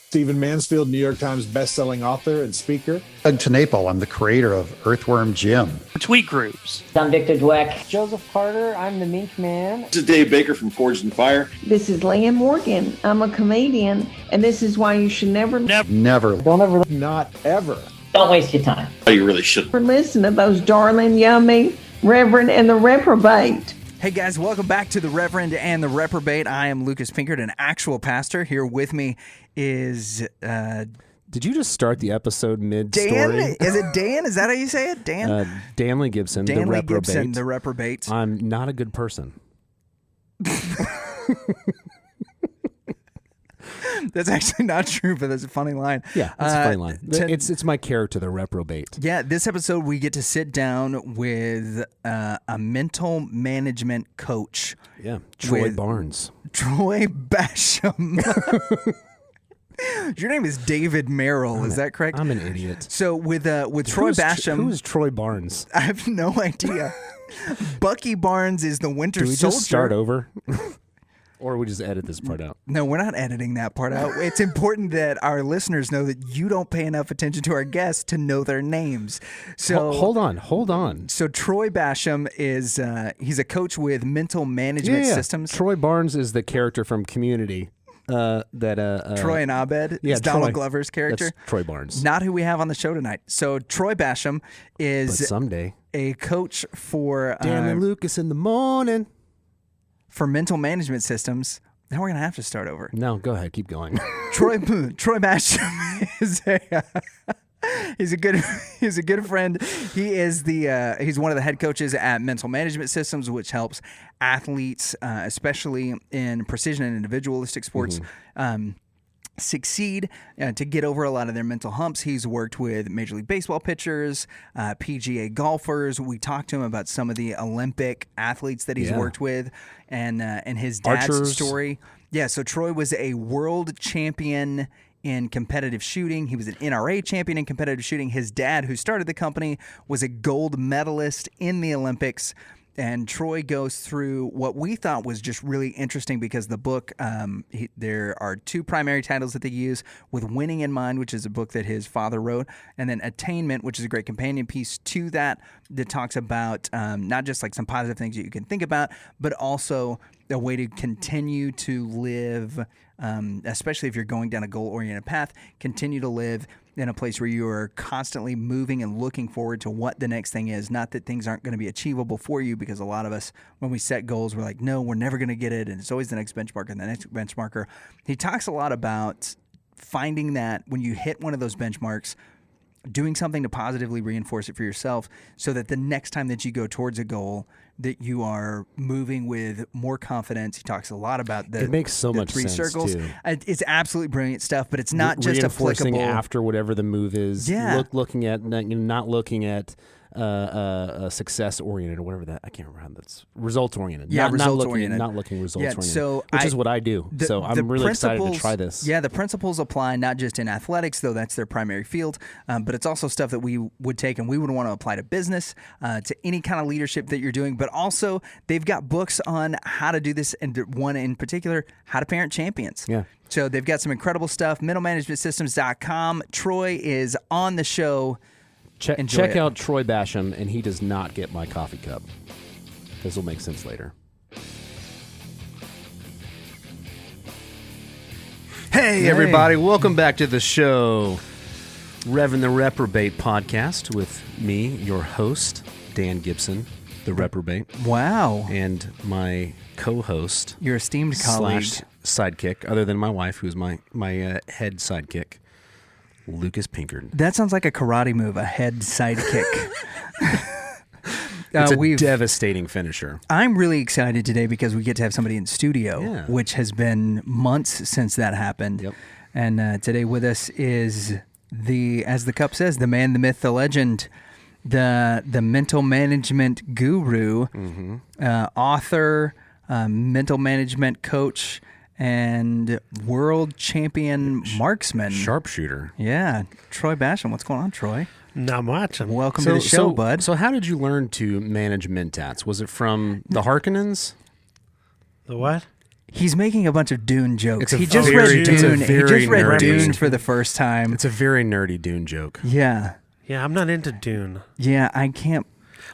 Stephen Mansfield, New York Times bestselling author and speaker. Doug Tenaple, I'm the creator of Earthworm Jim. Tweet Groups. I'm Victor Dweck. Joseph Carter, I'm the Mink Man. This is Dave Baker from Forged in Fire. This is Leanne Morgan. I'm a comedian, and this is why you should never Not ever. Don't waste your time. Oh, you really should. listen to those darling, yummy Reverend and the Reprobate. Hey guys, welcome back to the Reverend and the Reprobate. I am Lucas Pinkert, an actual pastor. Here with me is Did you just start the episode mid-story? Dan? Is it Dan? Is that how you say it? Dan? Danley Gibson, the Danley Reprobate. Gibson, the Reprobate. I'm not a good person. That's actually not true, but that's a funny line. Yeah, it's a funny line. It's my character, the Reprobate. Yeah, this episode we get to sit down with a mental management coach. Yeah, Troy Barnes. Troy Bassham. Your name is David Merrill, is that correct? I'm an idiot. So with Troy Bassham, who is Troy Barnes? I have no idea. Bucky Barnes is the Winter Soldier. Soldier. Do we just start over? Or we just edit this part out? No, we're not editing that part out. It's important that our listeners know that you don't pay enough attention to our guests to know their names. So hold on. So Troy Bassham is he's a coach with mental management systems. Troy Barnes is the character from Community. Troy and Abed is Donald Glover's character. That's Troy Barnes. Not who we have on the show tonight. So Troy Bassham is but someday a coach for Dan and Lucas in the morning. For mental management systems. Now we're gonna have to start over. No, go ahead, keep going. Troy Bassham is he's a good friend. He is he's one of the head coaches at Mental Management Systems, which helps athletes, especially in precision and individualistic sports, succeed to get over a lot of their mental humps. He's worked with Major League Baseball pitchers, PGA golfers. We talked to him about some of the Olympic athletes that he's worked with, and his dad's Archers. story. Yeah, so Troy was a world champion in competitive shooting. He was an NRA champion in competitive shooting. His dad, who started the company, was a gold medalist in the Olympics. And Troy goes through what we thought was just really interesting because the book, there are two primary titles that they use, with Winning in Mind, which is a book that his father wrote, and then Attainment, which is a great companion piece to that talks about not just like some positive things that you can think about, but also a way to continue to live, especially if you're going down a goal-oriented path, continue to live in a place where you are constantly moving and looking forward to what the next thing is. Not that things aren't going to be achievable for you, because a lot of us, when we set goals, we're like, no, we're never going to get it, and it's always the next benchmark and the next benchmarker. He talks a lot about finding that when you hit one of those benchmarks, doing something to positively reinforce it for yourself so that the next time that you go towards a goal, that you are moving with more confidence. He talks a lot about it makes so much three sense circles. Too. It's absolutely brilliant stuff, but it's not just reinforcing applicable after whatever the move is. Yeah. Looking at not looking at success oriented or whatever that, I can't remember how that's results oriented. Yeah, results oriented. Not looking results oriented. So which is what I do. So I'm really excited to try this. Yeah, the principles apply not just in athletics, though that's their primary field, but it's also stuff that we would take and we would want to apply to business, to any kind of leadership that you're doing. But also, they've got books on how to do this, and one in particular, how to parent champions. Yeah. So they've got some incredible stuff. mentalmanagementsystems.com. Troy is on the show. Check out Troy Bassham, and he does not get my coffee cup. This will make sense later. Hey, everybody. Welcome back to the show. Rev and the Reprobate podcast with me, your host, Dan Gibson, the Reprobate. Wow. And my co-host. Your esteemed colleague. / sidekick, other than my wife, who's my head sidekick, Lucas Pinkert. That sounds like a karate move, a head sidekick. It's a devastating finisher. I'm really excited today because we get to have somebody in studio, which has been months since that happened. Yep. And today with us is as the cup says, the man, the myth, the legend, the mental management guru, author, mental management coach, and world champion marksman. Sharpshooter. Yeah. Troy Bassham. What's going on, Troy? Not much. Welcome to the show, bud. So how did you learn to manage mentats? Was it from the Harkonnens? The what? He's making a bunch of Dune jokes. It's a He just very- read it's a Dune. He very just read nerdy- Dune for the first time. It's a very nerdy Dune joke. Yeah. Yeah, I'm not into Dune. Yeah, I can't.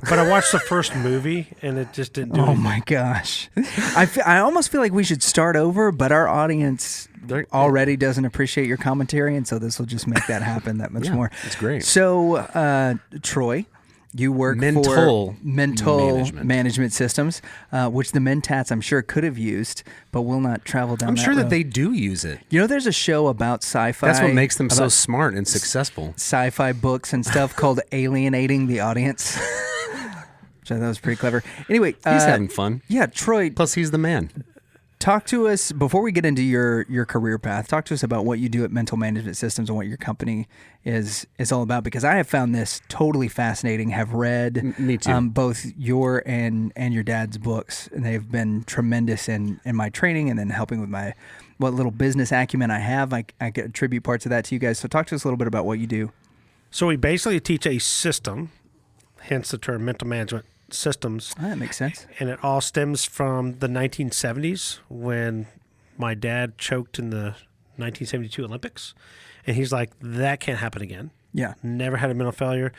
But I watched the first movie, and it just didn't do Oh it. my gosh. I almost feel like we should start over, but our audience already doesn't appreciate your commentary, and so this will just make that happen that much more. It's great. So, Troy, you work for mental management systems, which the Mentats I'm sure could have used, but will not travel down I'm that sure that road. they do use it. You know, there's a show about sci-fi. That's what makes them so about smart and successful. Sci-fi books and stuff called Alienating the Audience. Which I thought was pretty clever. Anyway, He's having fun. Yeah, Troy, Plus, he's the man. talk to us before we get into your career path. Talk to us about what you do at Mental Management Systems and what your company is all about. Because I have found this totally fascinating. Have read me too. Both your and your dad's books, and they have been tremendous in my training and then helping with my what little business acumen I have. I attribute parts of that to you guys. So talk to us a little bit about what you do. So we basically teach a system, hence the term mental management systems. That makes sense. And it all stems from the 1970s when my dad choked in the 1972 Olympics. And he's like, that can't happen again. Yeah. Never had a mental failure.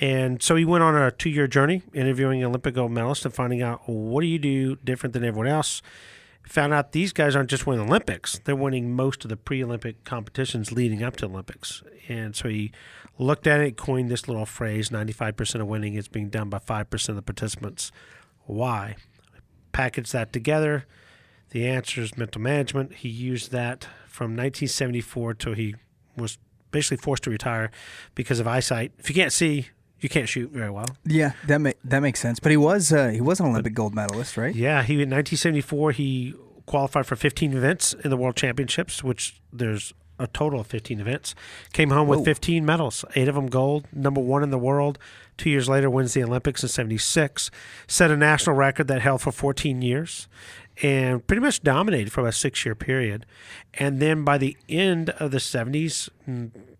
And so he went on a 2-year journey interviewing Olympic gold medalists and finding out, what do you do different than everyone else? Found out these guys aren't just winning Olympics. They're winning most of the pre-Olympic competitions leading up to Olympics. And so he looked at it, coined this little phrase, 95% of winning is being done by 5% of the participants. Why? Package that together. The answer is mental management. He used that from 1974 till he was basically forced to retire because of eyesight. If you can't see, you can't shoot very well. Yeah, that makes sense. But he was an Olympic gold medalist, right? Yeah, in 1974 he qualified for 15 events in the World Championships, which there's a total of 15 events. Came home with 15 medals, 8 of them gold, number 1 in the world. 2 years later wins the Olympics in 76, set a national record that held for 14 years, and pretty much dominated for a 6-year period. And then by the end of the 70s,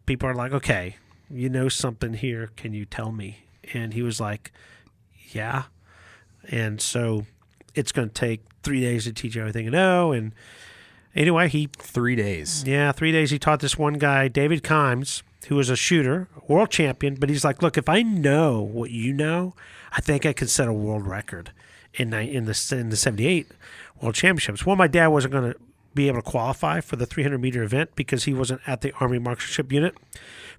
people are like, okay, you know something here, can you tell me? And he was like, yeah. And so it's going to take 3 days to teach you everything you know. And anyway, 3 days. Yeah, 3 days. He taught this one guy, David Kimes, who was a shooter, world champion. But he's like, look, if I know what you know, I think I could set a world record in the 78 World Championships. Well, my dad wasn't going to be able to qualify for the 300-meter event because he wasn't at the Army Marksmanship Unit.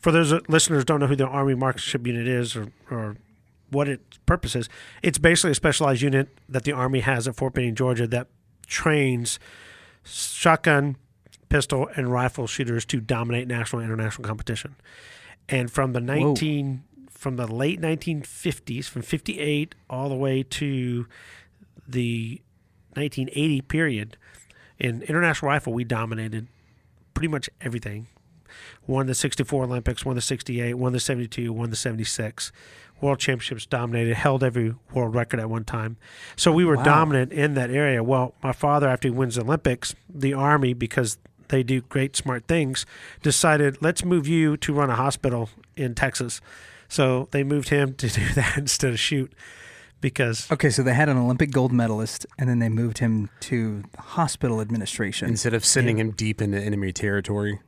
For those listeners who don't know who the Army Marksmanship Unit is or what its purpose is, it's basically a specialized unit that the Army has at Fort Benning, Georgia, that trains shotgun, pistol, and rifle shooters to dominate national and international competition. And from the late 1950s, from 58 all the way to the 1980 period, in international rifle, we dominated pretty much everything. Won the 64 Olympics, won the 68, won the 72, won the 76. World Championships dominated, held every world record at one time. So we were dominant in that area. Well, my father, after he wins the Olympics, the Army, because they do great, smart things, decided, let's move you to run a hospital in Texas. So they moved him to do that instead of shoot. Because okay, so they had an Olympic gold medalist, and then they moved him to hospital administration Instead of sending him deep into enemy territory.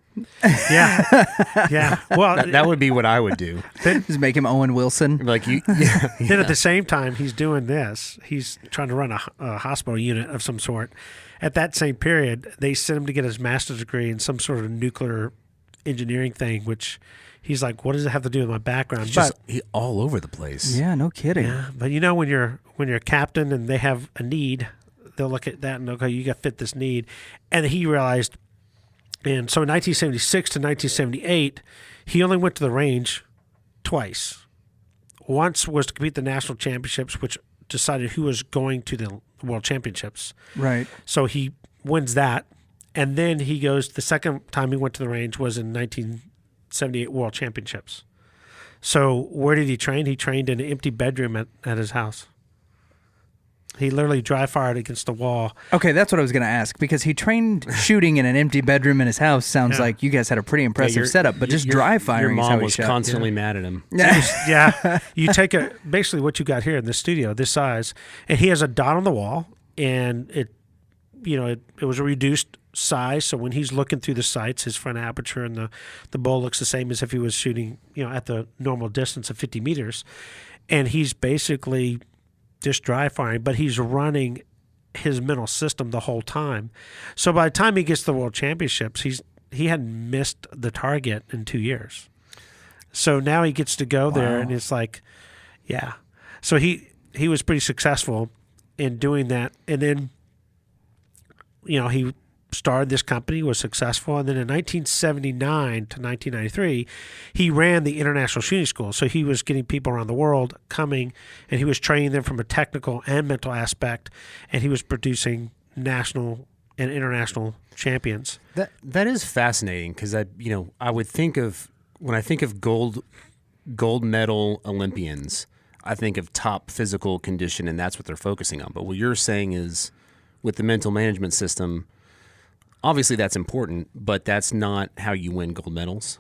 yeah. Well, that would be what I would do. Just make him Owen Wilson. Like you. Then at the same time he's doing this, he's trying to run a hospital unit of some sort. At that same period, they sent him to get his master's degree in some sort of nuclear engineering thing, which he's like, what does it have to do with my background? He's all over the place. Yeah, no kidding. Yeah, but you know, when you're a captain and they have a need, they'll look at that and okay, you got to fit this need. And he realized, and so in 1976 to 1978, he only went to the range twice. Once was to compete the national championships, which decided who was going to the world championships. Right. So he wins that, and then he goes. The second time he went to the range was in 1978 World Championships. So where did he train? He trained in an empty bedroom at his house. He literally dry fired against the wall. Okay, that's what I was going to ask, because he trained shooting in an empty bedroom in his house. Sounds like you guys had a pretty impressive setup, but just dry firing your is how mom he was shot. constantly mad at him. Yeah. You take basically what you got here in the studio, this size, and he has a dot on the wall, and it was a reduced size. So when he's looking through the sights, his front aperture and the bow looks the same as if he was shooting, at the normal distance of 50 meters. And he's basically just dry firing, but he's running his mental system the whole time. So by the time he gets to the World Championships, he hadn't missed the target in 2 years. So now he gets to go there, and it's like, yeah. So he was pretty successful in doing that. And then, he started this company, was successful. And then in 1979 to 1993, he ran the International Shooting School. So he was getting people around the world coming, and he was training them from a technical and mental aspect. And he was producing national and international champions. That is fascinating, because I would think of, when I think of gold medal Olympians, I think of top physical condition, and that's what they're focusing on. But what you're saying is, with the mental management system, obviously that's important, but that's not how you win gold medals.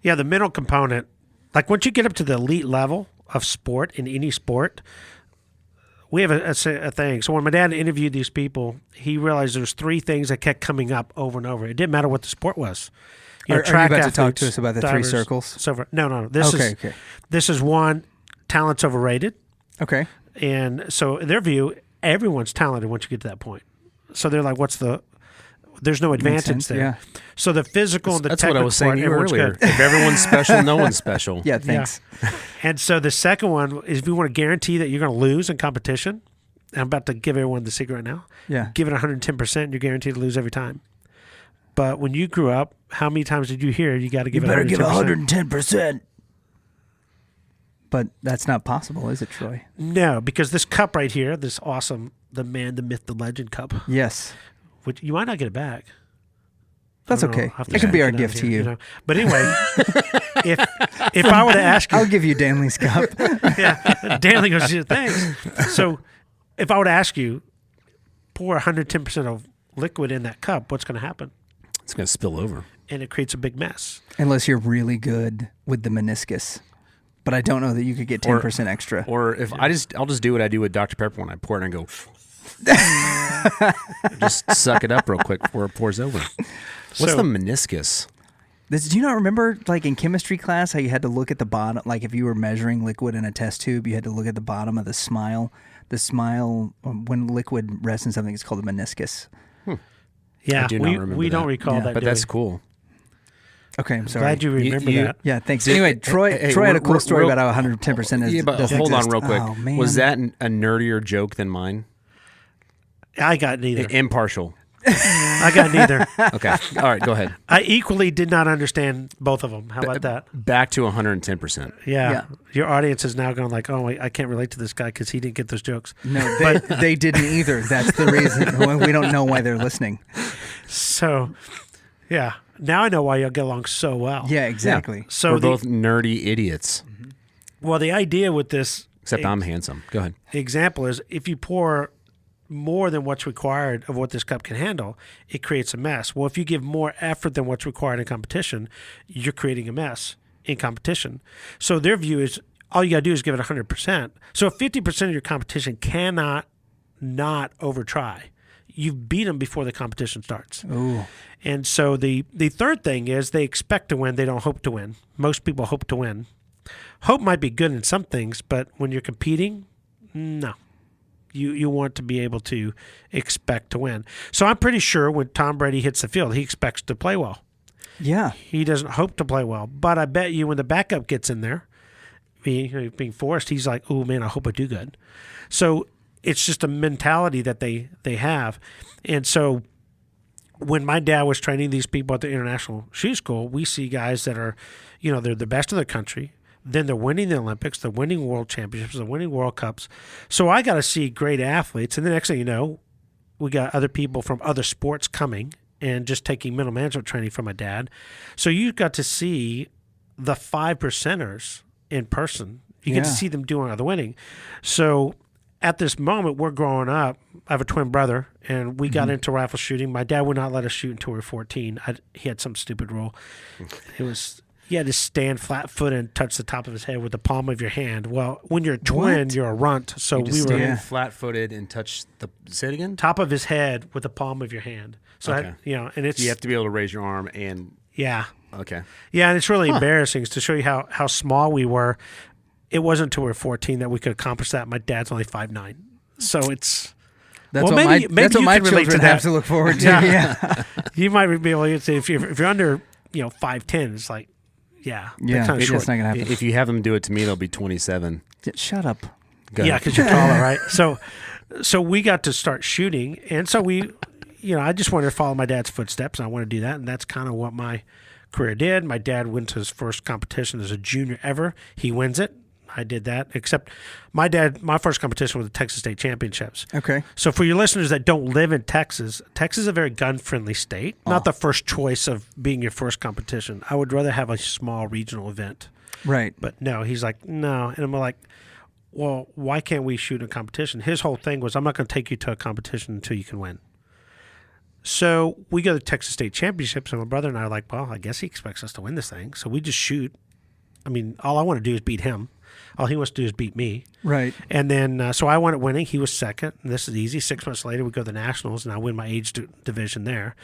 Yeah, the mental component, like once you get up to the elite level of sport, in any sport, we have a thing. So when my dad interviewed these people, he realized there's 3 things that kept coming up over and over. It didn't matter what the sport was. Are you about to talk to us about the divers, 3 circles? So no. This is one, talent's overrated. Okay. And so in their view, everyone's talented once you get to that point. So they're like, there's no advantage there. Yeah. So the physical and the that's technical what I was saying to you part, earlier. everyone's good. If everyone's special, no one's special. Yeah, thanks. Yeah. And so the second one is, if you want to guarantee that you're going to lose in competition, I'm about to give everyone the secret right now. Yeah. Give it 110%, you're guaranteed to lose every time. But when you grew up, how many times did you hear you got to give it 110%? You better give 110%. But that's not possible, is it, Troy? No, because this cup right here, this awesome, the man, the myth, the legend cup. Yes. Which you might not get it back. That's okay. It can be our gift to you. But anyway, if I were to ask you, I'll give you Danley's cup. Yeah, Danley goes, thanks. So if I were to ask you, pour 110% of liquid in that cup, what's going to happen? It's going to spill over. And it creates a big mess. Unless you're really good with the meniscus. But I don't know that you could get 10% extra. Or if I'll just do what I do with Dr. Pepper when I pour it and I go, just suck it up real quick before it pours over. What's the meniscus? Do you not remember, like in chemistry class, how you had to look at the bottom? Like if you were measuring liquid in a test tube, you had to look at the bottom of the smile. The smile, when liquid rests in something, it's called a meniscus. Yeah, I do not remember we don't recall that. But that's cool. Okay, I'm sorry. Glad you remember that. Yeah, thanks. Anyway, Troy had a cool story about how 110% Yeah, but hold on real quick. Oh, man. Was that a nerdier joke than mine? I got neither. Impartial. I got neither. Okay. All right, go ahead. I equally did not understand both of them. How about that? Back to 110%. Yeah. Your audience is now going like, oh, I can't relate to this guy because he didn't get those jokes. No, they didn't either. That's the reason. We don't know why they're listening. So, yeah. Now I know why y'all get along so well. Yeah, exactly. Yeah. So we're both nerdy idiots. Well, the idea with this... Except I'm handsome. Go ahead. The example is, if you pour more than what's required of what this cup can handle, it creates a mess. Well, if you give more effort than what's required in competition, you're creating a mess in competition. So their view is, all you got to do is give it 100%. So if 50% of your competition cannot not over-try, you've beat them before the competition starts. Ooh. And so the third thing is, they expect to win. They don't hope to win. Most people hope to win. Hope might be good in some things, but when you're competing, no. You want to be able to expect to win. So I'm pretty sure when Tom Brady hits the field, he expects to play well. Yeah. He doesn't hope to play well. But I bet you when the backup gets in there, being forced, he's like, oh, man, I hope I do good. So it's just a mentality that they have. And so when my dad was training these people at the International Shooting School, we see guys that are, they're the best in the country. Then they're winning the Olympics, they're winning world championships, they're winning World Cups. So I got to see great athletes. And the next thing you know, we got other people from other sports coming and just taking mental management training from my dad. So you got to see the 5%ers in person. You get to see them doing all the winning. So at this moment, we're growing up. I have a twin brother, and we got into rifle shooting. My dad would not let us shoot until we were 14. He had some stupid rule. It was... you had to stand flat-footed and touch the top of his head with the palm of your hand. Well, when you're a twin, you're a runt. So You just we were stand flat-footed and touch the. Say it again. top of his head with the palm of your hand. So Okay. and it's You have to be able to raise your arm and. yeah. Okay. Yeah, and it's really embarrassing to show you how small we were. It wasn't until we were 14 that we could accomplish that. My dad's only 5'9", so it's That's well, what maybe that's you what my can relate children to have that. to look forward to. Yeah. Yeah. You might be able to say if you're under 5'10", it's like Yeah, kind of it's short. not gonna happen. If you have them do it to me, they'll be 27. Shut up. Go Yeah, ahead. because you're taller, right? So we got to start shooting, and so we, I just wanted to follow my dad's footsteps, and I want to do that, and that's kind of what my career did. My dad went to his first competition as a junior ever. He wins it. I did that, except my first competition was the Texas State Championships. Okay. So for your listeners that don't live in Texas, Texas is a very gun-friendly state. Not the first choice of being your first competition. I would rather have a small regional event. Right. But no, he's like, no. And I'm like, well, why can't we shoot a competition? His whole thing was, I'm not going to take you to a competition until you can win. So we go to the Texas State Championships, and my brother and I are like, well, I guess he expects us to win this thing. So we just shoot. I mean, all I want to do is beat him. All he wants to do is beat me. Right. And then, so I wound up winning. He was second. And this is easy. 6 months later, we go to the Nationals, and I win my age division there.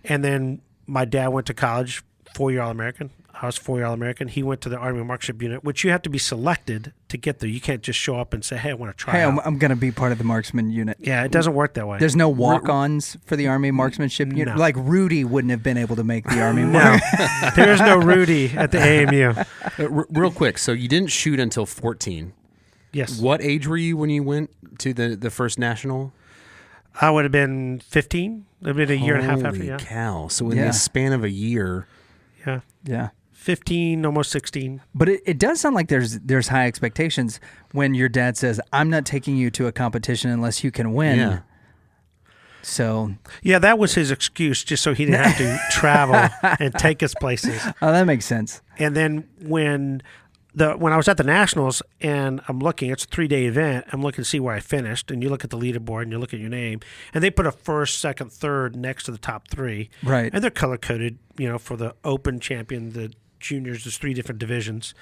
And then my dad went to college, 4-year All-American. I was 4-year All-American. He went to the Army Marksman unit, which you have to be selected to get there. You can't just show up and say, hey, I want to try Hey, out. I'm going to be part of the marksman unit. Yeah, it doesn't work that way. There's no walk-ons for the Army marksmanship unit. No. Like Rudy wouldn't have been able to make the Army. No, there is no Rudy at the AMU. Real quick, so you didn't shoot until 14. Yes. What age were you when you went to the first national? I would have been 15. It would have been a year and a half after. Holy Yeah. cow! So in Yeah. the span of a year, Yeah. Yeah. 15, almost 16. But it does sound like there's high expectations when your dad says, I'm not taking you to a competition unless you can win. Yeah. So, Yeah, that was his excuse, just so he didn't have to travel and take us places. oh, that makes sense. And then when I was at the Nationals and I'm looking, it's a 3-day event, I'm looking to see where I finished, and you look at the leaderboard and you look at your name, and they put a first, second, third next to the top 3. Right. And they're color-coded, for the Open champion, the juniors, there's 3 different divisions,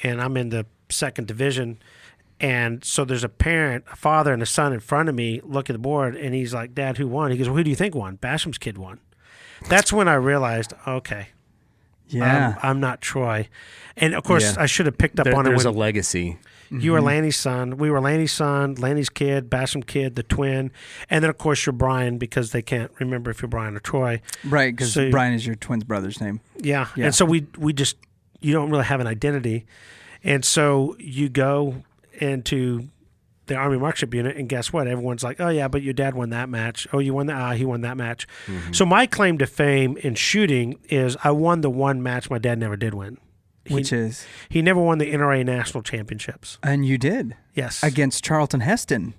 and I'm in the second division. And so there's a parent, a father, and a son in front of me look at the board, and he's like, Dad, who won? He goes, well, who do you think won? Basham's kid won. That's when I realized, okay, Yeah. I'm not Troy. And, of course, Yeah. I should have picked up on it there's a when legacy. you were Lanny's son. We were Lanny's son, Lanny's kid, Bassham kid, the twin. And then, of course, you're Brian because they can't remember if you're Brian or Troy. Right, because So- Brian is your twin's brother's name. Yeah. Yeah. And so we just, you don't really have an identity. And so you go into the Army Marksman unit, and guess what? Everyone's like, oh, yeah, but your dad won that match. Oh, you won that? He won that match. So my claim to fame in shooting is I won the one match my dad never did win. Which is? He never won the NRA National Championships. And you did. Yes. Against Charlton Heston.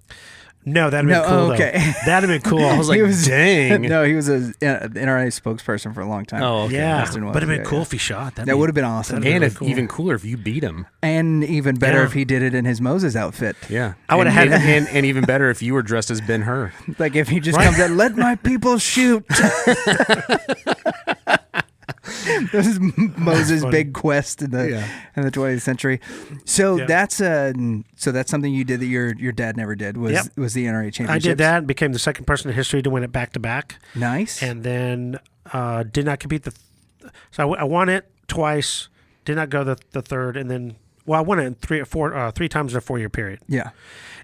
No, that'd have been cool, okay. though. That'd have been cool. I was like, dang. No, he was an NRA spokesperson for a long time. Oh, okay. yeah, Heston was, but it'd been yeah, cool yeah. if he shot. That would have been awesome. that'd And been if, cool. even cooler if you beat him. And even better Yeah. if he did it in his Moses outfit. Yeah. I would've And- had- and even better if you were dressed as Ben-Hur. Like if he just comes out, let my people shoot. This is Moses' funny. big quest in the 20th century. So Yeah. that's something you did that your dad never did was Yep. was the NRA championship. I did that and became the second person in history to win it back to back. Nice. And then did not compete so I won it twice, did not go the third, and then I won it in three times in a 4-year period. Yeah.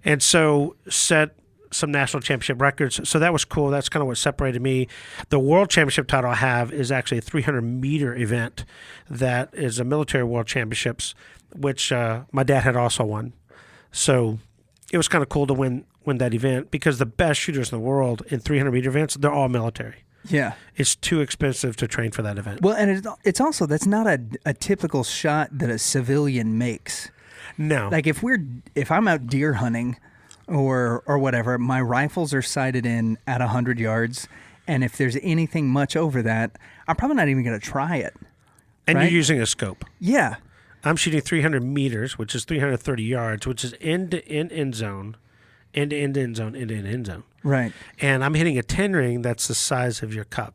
And so set some national championship records. So that was cool. That's kind of what separated me. The world championship title I have is actually a 300-meter event that is a military world championships, which my dad had also won. So it was kind of cool to win that event because the best shooters in the world in 300-meter events, they're all military. Yeah. It's too expensive to train for that event. Well, and it's also that's not a typical shot that a civilian makes. No. Like if I'm out deer hunting or whatever, my rifles are sighted in at 100 yards, and if there's anything much over that, I'm probably not even going to try it. and right? you're using a scope. Yeah. I'm shooting 300 meters, which is 330 yards, which is end-to-end end zone, end-to-end end zone, end-to-end end zone. Right. And I'm hitting a 10 ring that's the size of your cup.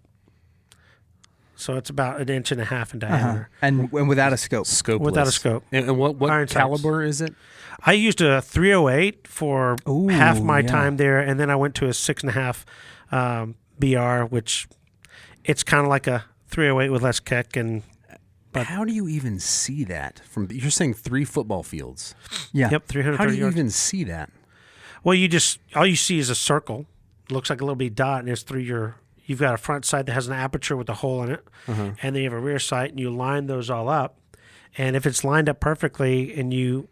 So it's about 1.5 inches in diameter. And without a scope. Scopeless. Without a scope. And what Iron sights. caliber is it? I used a 308 for Ooh, half my yeah. time there, and then I went to a 6.5 BR, which it's kind of like a 308 with less kick. But how do you even see that? You're saying 3 football fields. Yeah. Yep, 330 How do you yards. even see that? Well, all you see is a circle. It looks like a little bitty dot, and it's you've got a front sight that has an aperture with a hole in it, and then you have a rear sight, and you line those all up. And if it's lined up perfectly and you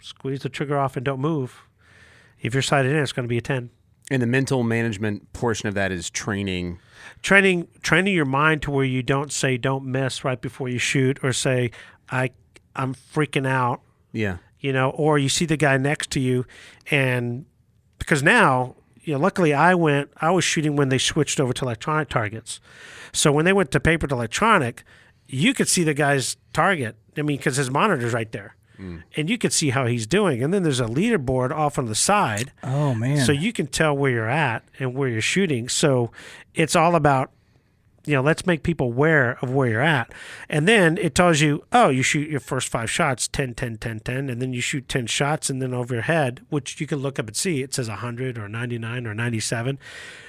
squeeze the trigger off and don't move, if you're sighted in, it's going to be a 10. And the mental management portion of that is training your mind to where you don't miss right before you shoot, or say I'm freaking out. Yeah. Or you see the guy next to you, and because now, luckily I was shooting when they switched over to electronic targets. So when they went to paper to electronic, you could see the guy's target. I mean, because his monitor's right there. And you could see how he's doing. And then there's a leaderboard off on the side. Oh, man. So you can tell where you're at and where you're shooting. So it's all about, let's make people aware of where you're at. And then it tells you, you shoot your first 5 shots, 10, 10, 10, 10, and then you shoot 10 shots, and then over your head, which you can look up and see, it says 100 or 99 or 97.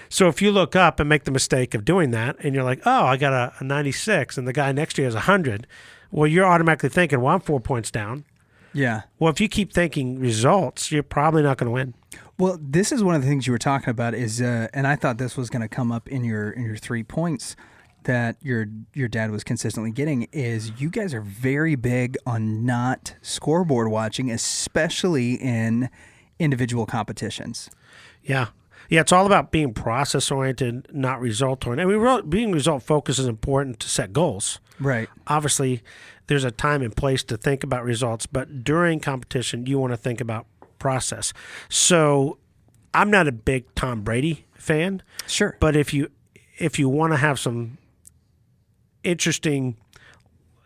So if you look up and make the mistake of doing that, and you're like, I got a 96, and the guy next to you has 100, well, you're automatically thinking, well, I'm 4 points down. Yeah. Well, if you keep thinking results, you're probably not going to win. Well, this is one of the things you were talking about is, and I thought this was going to come up in your 3 points that your dad was consistently getting, is you guys are very big on not scoreboard watching, especially in individual competitions. Yeah. Yeah, it's all about being process-oriented, not result-oriented. I mean, being result-focused is important to set goals. Right. Obviously, there's a time and place to think about results, but during competition, you want to think about process. So I'm not a big Tom Brady fan. Sure. But if you want to have some interesting,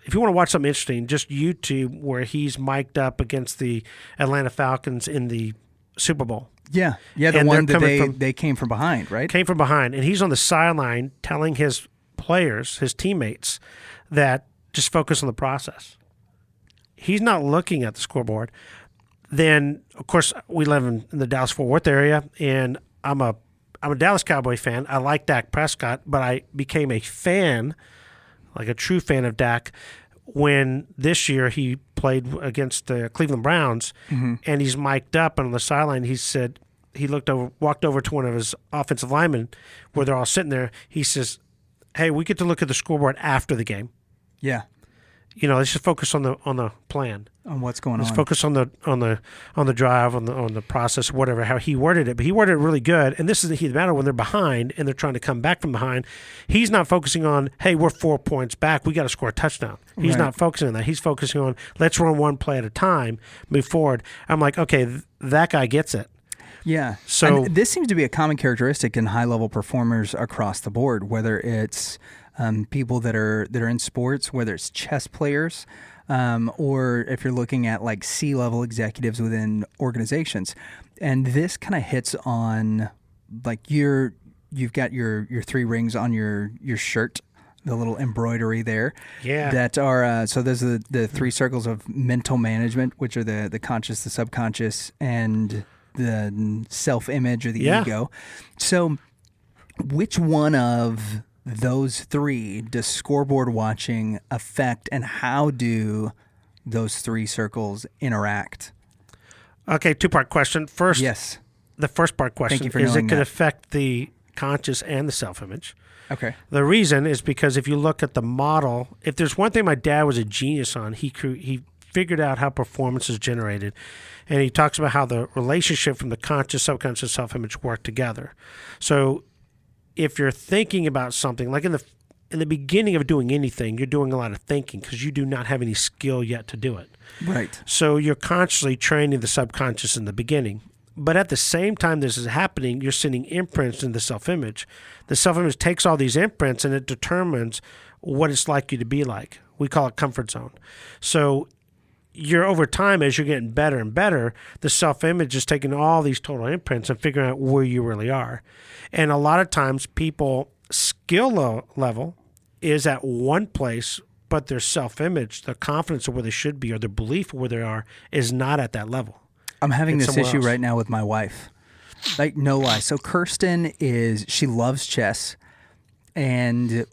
if you want to watch something interesting, just YouTube where he's mic'd up against the Atlanta Falcons in the Super Bowl. Yeah. Yeah, the And one they're that they came from behind, right? Came from behind, and he's on the sideline telling his players, his teammates, that just focus on the process. He's not looking at the scoreboard. Then, of course, we live in the Dallas-Fort Worth area, and I'm a Dallas Cowboy fan. I like Dak Prescott, but I became a fan, like a true fan of Dak, when this year he played against the Cleveland Browns, and he's mic'd up, and on the sideline he said, he walked over to one of his offensive linemen where they're all sitting there. He says, "Hey, we get to look at the scoreboard after the game. Yeah. Let's just focus on the plan, On what's going on. Let's focus on the drive, on the process, whatever." How he worded it, but he worded it really good. And this is the matter when they're behind and they're trying to come back from behind. He's not focusing on, hey, we're 4 points back, we got to score a touchdown. He's Right. not focusing on that. He's focusing on, let's run one play at a time, move forward. I'm like, okay, that guy gets it. Yeah. So and this seems to be a common characteristic in high-level performers across the board, whether it's people that are in sports, whether it's chess players, or if you're looking at like C-level executives within organizations. And this kind of hits on like you've got your 3 rings on your shirt, the little embroidery there. Yeah. That are so those are the 3 circles of mental management, which are the conscious, the subconscious, and the self-image or the ego. So which one of those 3 does scoreboard watching affect, and how do those 3 circles interact? Okay, 2-part question. First, Yes. the first part question Thank you for is, it knowing could that. affect the conscious and the self-image. Okay. The reason is because if you look at the model, if there's one thing my dad was a genius on, he figured out how performance is generated. And he talks about how the relationship from the conscious, subconscious, self-image work together. So if you're thinking about something, like in the beginning of doing anything, you're doing a lot of thinking because you do not have any skill yet to do it. Right. So you're consciously training the subconscious in the beginning. But at the same time this is happening, you're sending imprints in the self-image. The self-image takes all these imprints and it determines what it's like you to be like. We call it comfort zone. So you're over time, as you're getting better and better, the self-image is taking all these total imprints and figuring out where you really are. And a lot of times people skill level is at one place, but their self-image, their confidence of where they should be, or their belief of where they are, is not at that level. I'm having It's this somewhere issue else. right now with my wife. Like, no lie. So Kirsten she loves chess. And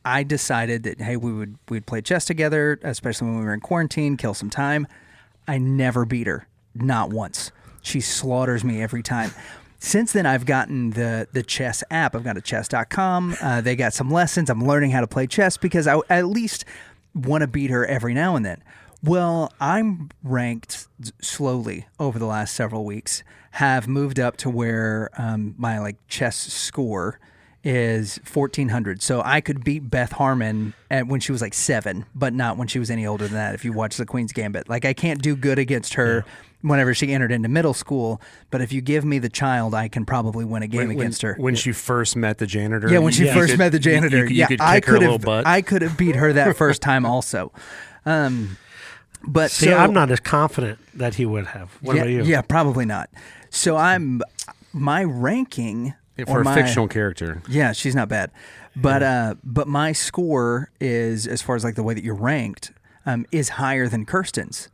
I decided that, hey, we'd play chess together, especially when we were in quarantine, kill some time. I never beat her. Not once. She slaughters me every time. Since then, I've gotten the chess app. I've got a chess.com. They got some lessons. I'm learning how to play chess because I at least want to beat her every now and then. Well, I'm ranked slowly over the last several weeks, have moved up to where my chess score is 1,400. So I could beat Beth Harmon when she was 7, but not when she was any older than that. If you watch The Queen's Gambit, I can't do good against her whenever she entered into middle school. But if you give me the child, I can probably win a game against her. When she first met the janitor. Yeah, when she first met the janitor. You could kick her little butt. I could have beat her that first time also. But See, I'm not as confident that he would have. What about you? Yeah, probably not. So my ranking. For a fictional character. Yeah, she's not bad. But my score is, as far as the way that you're ranked, is higher than Kirsten's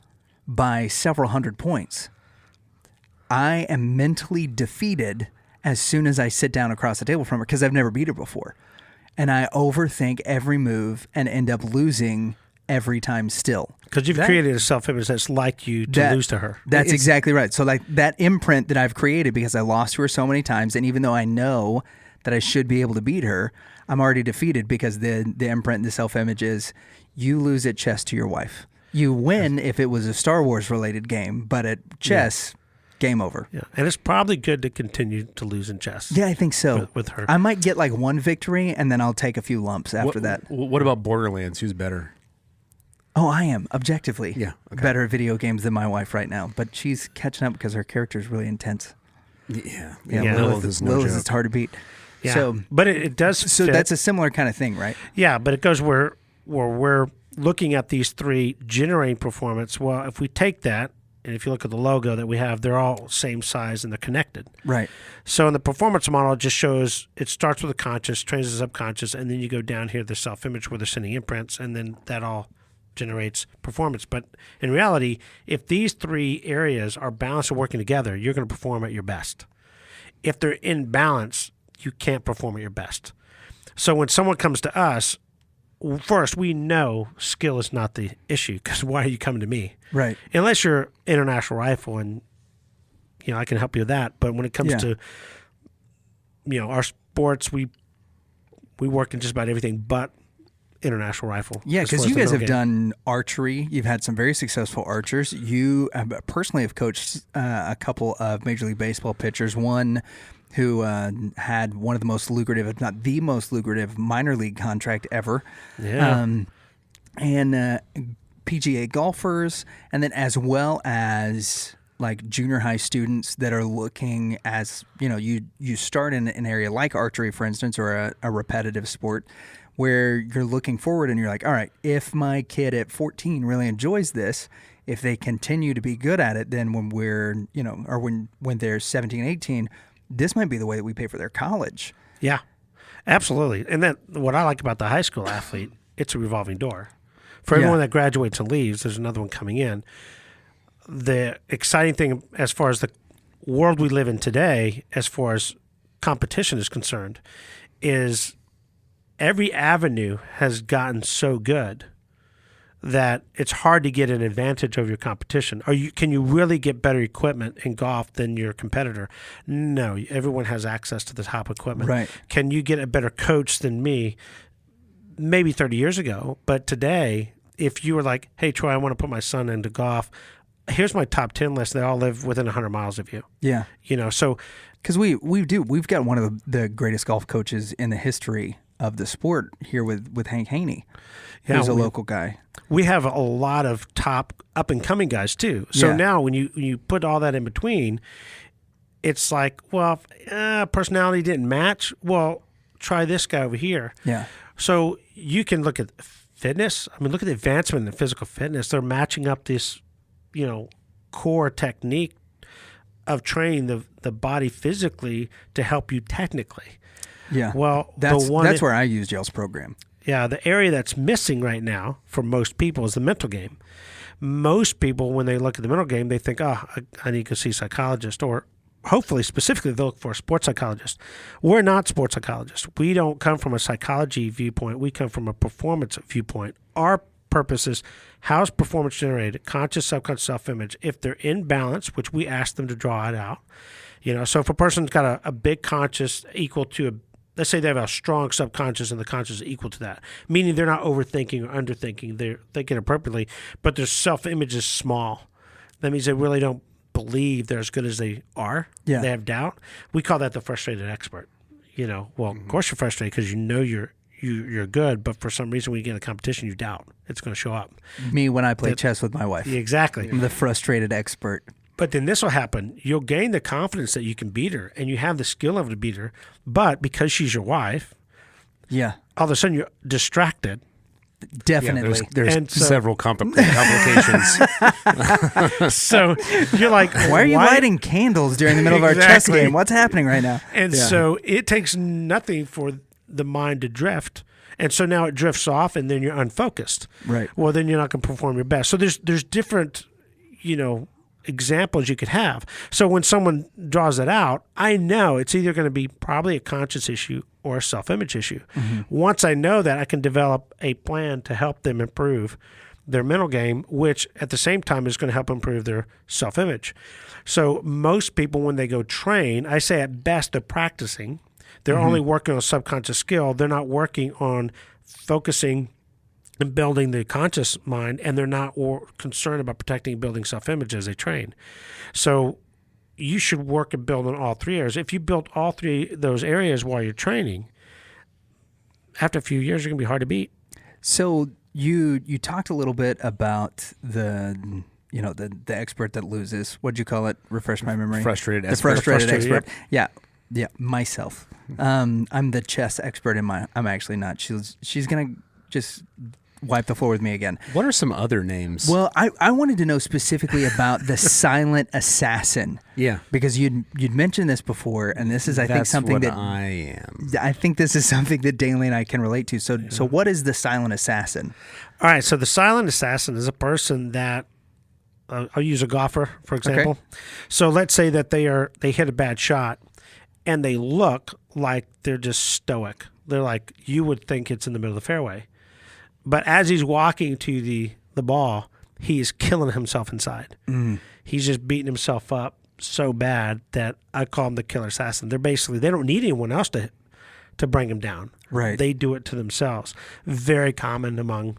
by several hundred points. I am mentally defeated as soon as I sit down across the table from her because I've never beat her before. And I overthink every move and end up losing every time still. Because you've created a self-image that's like you to lose to her. That's exactly right. So that imprint that I've created because I lost to her so many times, and even though I know that I should be able to beat her, I'm already defeated because the imprint and the self-image is you lose at chess to your wife. You win if it was a Star Wars related game, but at chess, game over. Yeah, and it's probably good to continue to lose in chess. Yeah, I think so. With her. I might get one victory, and then I'll take a few lumps after that. What about Borderlands? Who's better? Oh, I am, objectively. Yeah, okay. Better at video games than my wife right now. But she's catching up because her character is really intense. Yeah. Lilith is it's hard to beat. Yeah, so, but it does So fit. that's a similar kind of thing, right? Yeah, but it goes where we're looking at these three generating performance. Well, if we take that, and if you look at the logo that we have, they're all same size and they're connected. Right. So in the performance model, it just shows it starts with the conscious, trains the subconscious, and then you go down here to the self-image where they're sending imprints, and then that all generates performance. But in reality, if these three areas are balanced and working together, you're going to perform at your best. If they're in balance, you can't perform at your best. So when someone comes to us, first, we know skill is not the issue because why are you coming to me? Right. Unless you're international rifle and, I can help you with that. But when it comes to, our sports, we work in just about everything but international rifle. Yeah, because you guys have done archery. You've had some very successful archers. You personally have coached a couple of Major League Baseball pitchers, one who had one of the most lucrative, if not the most lucrative, minor league contract ever. Yeah. And PGA golfers, and then as well as junior high students that are looking as, you start in an area like archery, for instance, or a repetitive sport where you're looking forward and you're like, all right, if my kid at 14 really enjoys this, if they continue to be good at it, then when we're, or when they're 17, 18, this might be the way that we pay for their college. Yeah, absolutely. And then what I like about the high school athlete, it's a revolving door. For everyone that graduates and leaves, there's another one coming in. The exciting thing as far as the world we live in today, as far as competition is concerned, is every avenue has gotten so good that it's hard to get an advantage over your competition. Can you really get better equipment in golf than your competitor? No, everyone has access to the top equipment. Right. Can you get a better coach than me? Maybe 30 years ago, but today, if you were like, hey, Troy, I want to put my son into golf, here's my top 10 list. They all live within 100 miles of you. Yeah. So. Because we've got one of the greatest golf coaches in the history of the sport here with Hank Haney, who's a local guy. We have a lot of top up-and-coming guys, too. So now when you put all that in between, it's like, well, if personality didn't match, well, try this guy over here. Yeah. So you can look at fitness. I mean, look at the advancement in physical fitness. They're matching up this, core technique of training the body physically to help you technically. Yeah. Well, that's the one where I used y'all's program. Yeah, the area that's missing right now for most people is the mental game. Most people, when they look at the mental game, they think, I need to go see a psychologist, or hopefully specifically they look for a sports psychologist. We're not sports psychologists. We don't come from a psychology viewpoint. We come from a performance viewpoint. Our purpose is, how's performance generated, conscious, subconscious, self-image. If they're in balance, which we ask them to draw it out, so if a person's got a big conscious equal to let's say they have a strong subconscious and the conscious is equal to that, meaning they're not overthinking or underthinking, they're thinking appropriately, but their self-image is small. That means they really don't believe they're as good as they are. Yeah. They have doubt. We call that the frustrated expert. Of course you're frustrated because you're good, but for some reason when you get in a competition, you doubt. It's going to show up. Me when I play chess with my wife. Exactly. I'm the frustrated expert. But then this will happen. You'll gain the confidence that you can beat her, and you have the skill level to beat her. But because she's your wife, yeah, all of a sudden you're distracted. Definitely. Yeah, there's several complications. So you're like, why are you lighting candles during the middle of our chess game? What's happening right now? And so it takes nothing for the mind to drift. And so now it drifts off, and then you're unfocused. Right. Well, then you're not going to perform your best. So there's different, examples you could have. So when someone draws it out, I know it's either going to be probably a conscious issue or a self-image issue. Mm-hmm. Once I know that, I can develop a plan to help them improve their mental game, which at the same time is going to help improve their self-image. So most people, when they go train, I say at best they're practicing. They're only working on a subconscious skill. They're not working on focusing and building the conscious mind, and they're not concerned about protecting and building self-image as they train. So you should work and build on all three areas. If you build all three of those areas while you're training, after a few years, you're going to be hard to beat. So you talked a little bit about the expert that loses. What'd you call it? Refresh my memory. Frustrated the expert. Frustrated expert. Yep. Yeah, myself. I'm the chess expert in my. I'm actually not. She's gonna just wipe the floor with me again. What are some other names? Well, I wanted to know specifically about the silent assassin. Yeah, because you'd mentioned this before, and this is I think something that I am. I think this is something that Daly and I can relate to. So what is the silent assassin? All right, so the silent assassin is a person that I'll use a golfer for example. Okay. So let's say that they hit a bad shot, and they look like they're just stoic. They're like, you would think it's in the middle of the fairway. But as he's walking to the ball, he's killing himself inside. Mm. He's just beating himself up so bad that I call him the killer assassin. They don't need anyone else to bring him down. Right. They do it to themselves. Very common among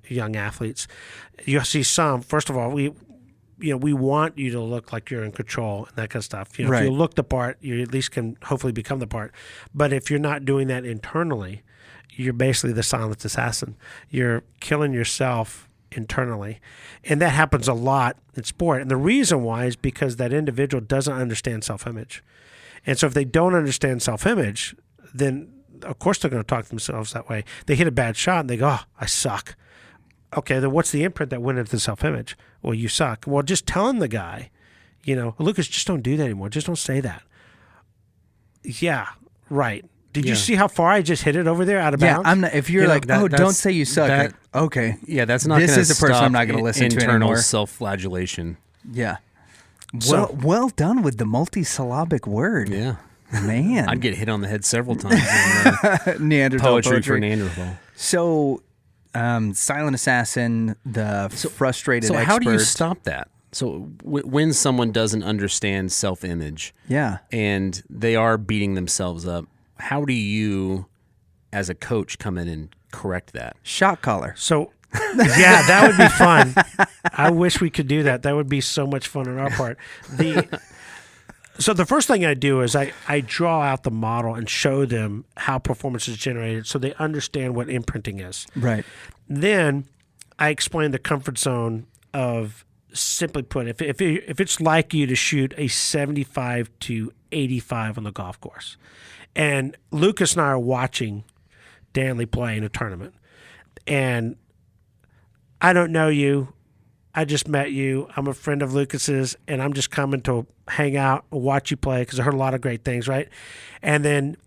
young athletes. You'll see some, first of all, we want you to look like you're in control and that kind of stuff. Right. If you look the part, you at least can hopefully become the part. But if you're not doing that internally, you're basically the silent assassin. You're killing yourself internally. And that happens a lot in sport. And the reason why is because that individual doesn't understand self-image. And so if they don't understand self-image, then of course they're going to talk to themselves that way. They hit a bad shot and they go, I suck. Okay, then what's the imprint that went into the self-image? Well, you suck. Well, just telling the guy, Lucas, just don't do that anymore. Just don't say that. Yeah, right. Did you see how far I just hit it over there out of bounds? Yeah, I'm not. If you're don't say you suck. Okay. Yeah, that's not. This is the person I'm not going to listen to anymore. Internal self-flagellation. Yeah. Well done with the multisyllabic word. Yeah, man. I'd get hit on the head several times. In, Neanderthal poetry for Neanderthal. So, silent assassin, the frustrated expert. So how do you stop that? So when someone doesn't understand self-image, and they are beating themselves up, how do you, as a coach, come in and correct that? Shot caller. So, yeah, that would be fun. I wish we could do that. That would be so much fun on our part. So the first thing I do is I draw out the model and show them how performance is generated so they understand what imprinting is. Right. Then I explain the comfort zone of, simply put, if it's like you to shoot a 75 to 85 on the golf course, and Lucas and I are watching Danley play in a tournament, and I don't know you. I just met you. I'm a friend of Lucas's, and I'm just coming to hang out and watch you play because I heard a lot of great things, right? And then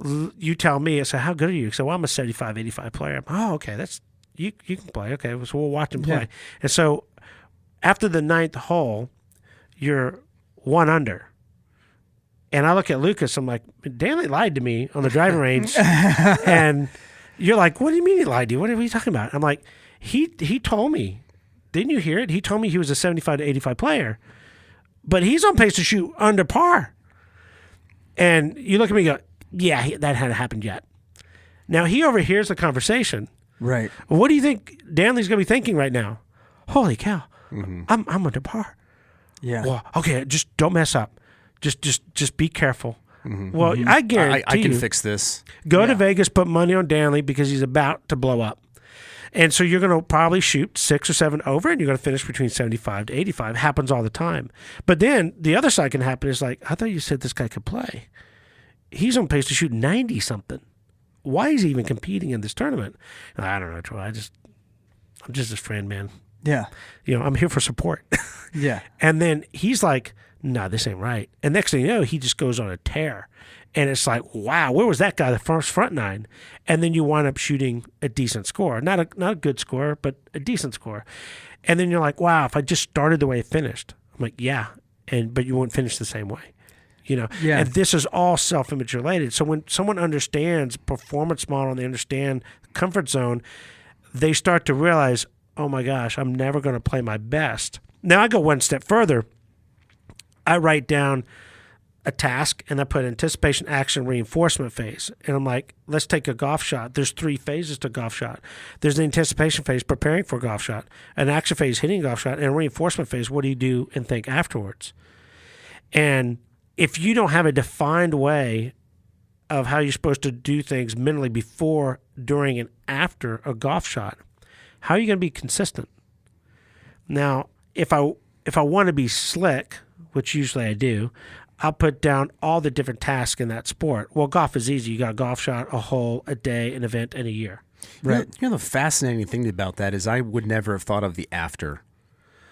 you tell me, I say, how good are you? So, well, I'm a 75, 85 player. Oh, okay, that's you can play. Okay, so we'll watch him play. Yeah. And so after the 9th hole, you're 1 under. And I look at Lucas, I'm like, Danley lied to me on the driving range. And you're like, what do you mean he lied to you? What are you talking about? I'm like, he told me. Didn't you hear it? He told me he was a 75 to 85 player. But he's on pace to shoot under par. And you look at me and go, yeah, that hadn't happened yet. Now, he overhears the conversation. Right. What do you think Danley's going to be thinking right now? Holy cow, I'm under par. Yeah. Well, okay, just don't mess up. Just be careful. Well, I guarantee I can you, fix this. Go to Vegas, put money on Danley because he's about to blow up. And so you're going to probably shoot 6 or 7 over, and you're going to finish between 75 to 85. Happens all the time. But then the other side can happen is like, I thought you said this guy could play. He's on pace to shoot 90-something. Why is he even competing in this tournament? And I don't know, Troy. I'm just his friend, man. Yeah. I'm here for support. Yeah. And then he's like, no, this ain't right. And next thing you know, he just goes on a tear. And it's like, wow, where was that guy, the first front 9? And then you wind up shooting a decent score. Not a good score, but a decent score. And then you're like, wow, if I just started the way it finished. I'm like, yeah, but you won't finish the same way. Yeah. And this is all self-image related. So when someone understands performance model and they understand comfort zone, they start to realize, oh my gosh, I'm never going to play my best. Now I go one step further. I write down a task and I put anticipation, action, reinforcement phase. And I'm like, let's take a golf shot. There's 3 phases to golf shot. There's the anticipation phase, preparing for a golf shot, an action phase, hitting a golf shot, and a reinforcement phase, what do you do and think afterwards? And if you don't have a defined way of how you're supposed to do things mentally before, during, and after a golf shot, how are you going to be consistent? Now, if I want to be slick, which usually I do, I'll put down all the different tasks in that sport. Well, golf is easy. You got a golf shot, a hole, a day, an event, and a year. Right. The fascinating thing about that is I would never have thought of the after.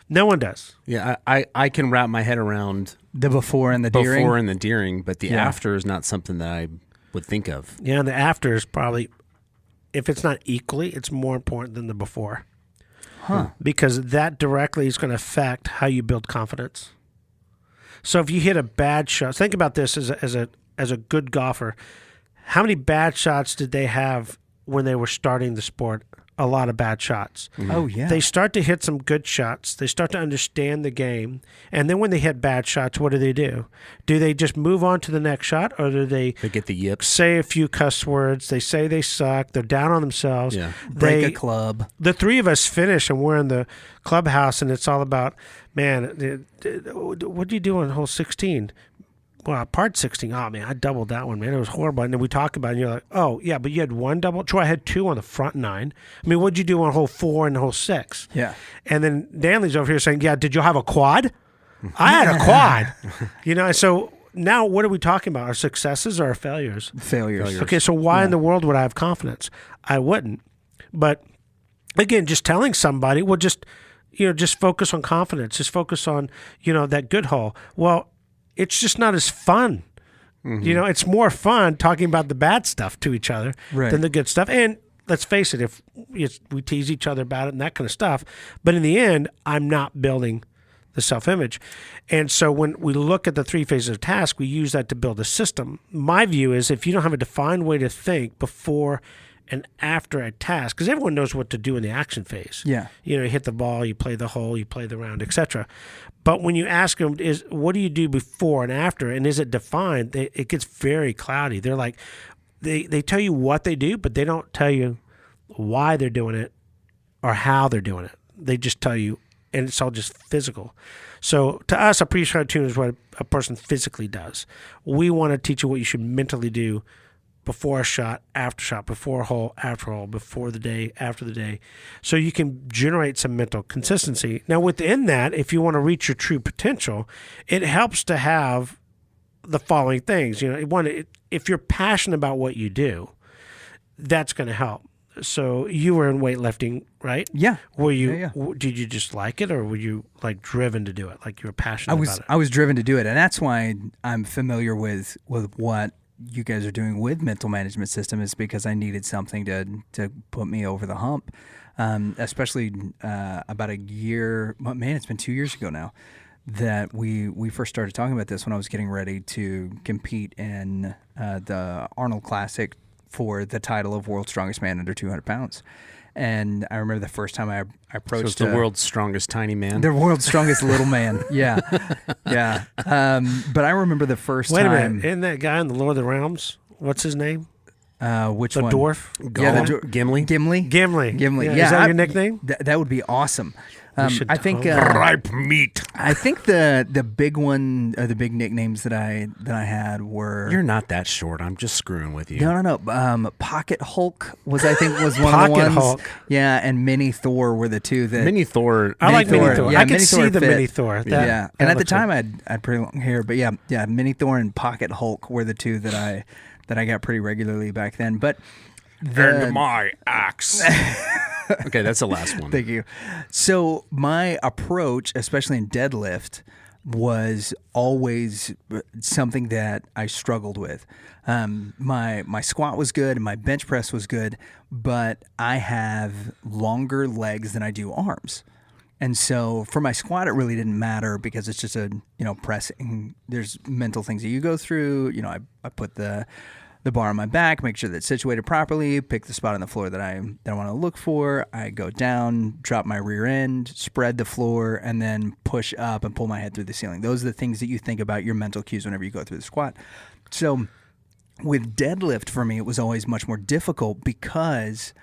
No one does. Yeah, I can wrap my head around the before and the during. But the after is not something that I would think of. Yeah, and the after is probably, if it's not equally, it's more important than the before. Huh. Because that directly is going to affect how you build confidence. So if you hit a bad shot, think about this as a good golfer. How many bad shots did they have when they were starting the sport? A lot of bad shots. Mm-hmm. Oh, yeah. They start to hit some good shots. They start to understand the game. And then when they hit bad shots, what do? Do they just move on to the next shot, or do they get the yips, say a few cuss words? They say they suck. They're down on themselves. Yeah. Break a club. The 3 of us finish, and we're in the clubhouse, and it's all about, man, what do you do on hole 16? Well, part 16, oh, man, I doubled that one, man. It was horrible. And then we talk about it, and you're like, oh, yeah, but you had 1 double? Troy, I had 2 on the front 9. I mean, what'd you do on hole 4 and hole 6? Yeah. And then Danley's over here saying, yeah, did you have a quad? I had a quad. So now what are we talking about? Our successes or our failures? Failures. Okay, so why in the world would I have confidence? I wouldn't. But, again, just telling somebody, well, just focus on confidence. Just focus on, that good hole. Well, it's just not as fun. Mm-hmm. It's more fun talking about the bad stuff to each other than the good stuff. And let's face it, if we tease each other about it and that kind of stuff, but in the end, I'm not building the self-image. And so when we look at the 3 phases of task, we use that to build a system. My view is if you don't have a defined way to think before and after a task, because everyone knows what to do in the action phase. Yeah. You hit the ball, you play the hole, you play the round, etc. But when you ask them, what do you do before and after, and is it defined, it gets very cloudy. They're like, they tell you what they do, but they don't tell you why they're doing it or how they're doing it. They just tell you, and it's all just physical. So to us, a pre-shot tune is what a person physically does. We want to teach you what you should mentally do before a shot, before a hole, after a hole, before the day, after the day, so you can generate some mental consistency. Now, within that, if you want to reach your true potential, it helps to have the following things. If you're passionate about what you do, that's going to help. So you were in weightlifting, right? Yeah. Were you? Yeah. Did you just like it, or were you like driven to do it? Like you were passionate about it? I was driven to do it, and that's why I'm familiar with what you guys are doing with mental management system is because I needed something to put me over the hump. Especially about a year, man, it's been 2 years ago now that we first started talking about this when I was getting ready to compete in the Arnold Classic for the title of World's Strongest Man under 200 pounds. And I remember the first time I approached... So it's the world's strongest tiny man? The world's strongest little man, yeah. Yeah. But I remember the first time... Wait a minute, isn't that guy in the Lord of the Realms? What's his name? Which the one? dwarf? Yeah, Gimli? Gimli. Gimli. Yeah, is that your nickname? That would be awesome. I think ripe meat. I think the big one, or the big nicknames that I had were. You're not that short. I'm just screwing with you. No. Pocket Hulk was one of the ones. Pocket Hulk. Yeah, and Mini Thor were the two that. Mini Thor. I like Mini Thor. Yeah, I could see the fit. Mini Thor. And at the time I had pretty long hair, but yeah, Mini Thor and Pocket Hulk were the two that I got pretty regularly back then. But and my axe. Okay, that's the last one. Thank you. So my approach, especially in deadlift, was always something that I struggled with. My squat was good and my bench press was good, but I have longer legs than I do arms. And so for my squat, it really didn't matter because it's just pressing. There's mental things that you go through. I put the bar on my back, make sure that it's situated properly, pick the spot on the floor that I want to look for. I go down, drop my rear end, spread the floor, and then push up and pull my head through the ceiling. Those are the things that you think about, your mental cues whenever you go through the squat. So with deadlift, for me, it was always much more difficult because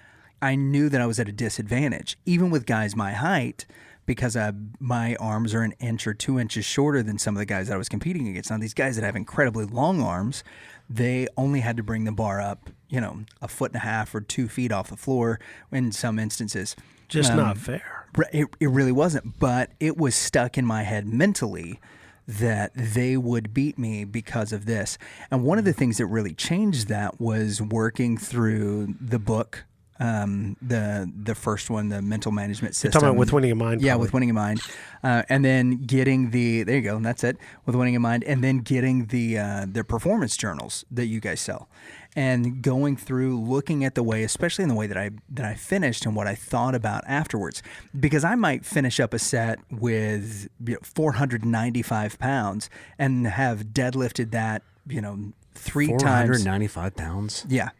I knew that I was at a disadvantage, even with guys my height, because my arms are an inch or 2 inches shorter than some of the guys that I was competing against. Now, these guys that have incredibly long arms, they only had to bring the bar up, 1.5 feet or 2 feet off the floor in some instances. Just not fair. It really wasn't, but it was stuck in my head mentally that they would beat me because of this. And one of the things that really changed that was working through the book, the first one, the mental management system. You're talking about With Winning in Mind. Yeah, probably. With Winning in Mind. And then getting there you go, that's it, With Winning in Mind. And then getting the performance journals that you guys sell. And going through, looking at the way, especially in the way that I finished and what I thought about afterwards. Because I might finish up a set with 495 pounds and have deadlifted that, 3 times. 495 pounds? Yeah.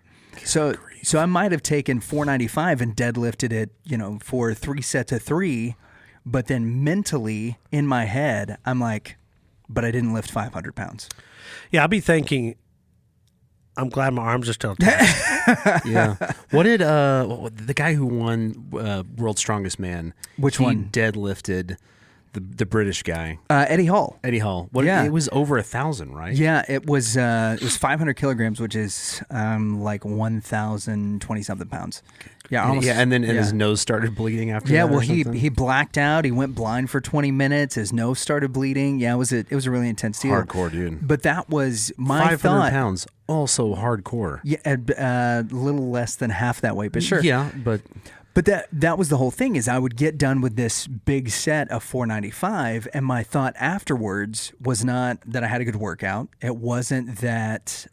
So I might have taken 495 and deadlifted it, for 3 sets of 3, but then mentally in my head, I'm like, but I didn't lift 500 pounds. Yeah, I'll be thinking, I'm glad my arms are still attached. Yeah. What did the guy who won World's Strongest Man? Which he one? Deadlifted the British guy. Eddie Hall. Eddie Hall. Yeah. It was over 1,000, right? Yeah, it was 500 kilograms, which is like 1,020 something pounds. Yeah, almost. Yeah, and then his nose started bleeding after that. Yeah, well, or something? he blacked out. He went blind for 20 minutes. His nose started bleeding. Yeah, it was a really intense deal. Hardcore, dude. But that was my 500 thought. pounds, also hardcore. Yeah, a little less than half that weight, but sure. Yeah, but that was the whole thing, is I would get done with this big set of 495, and my thought afterwards was not that I had a good workout. It wasn't that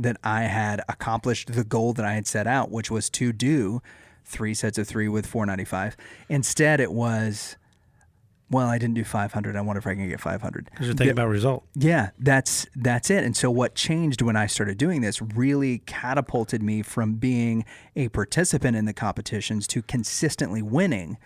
that I had accomplished the goal that I had set out, which was to do 3 sets of 3 with 495. Instead, it was, well, I didn't do 500. I wonder if I can get 500. Because you're thinking about result. Yeah, that's it. And so what changed when I started doing this really catapulted me from being a participant in the competitions to consistently winning,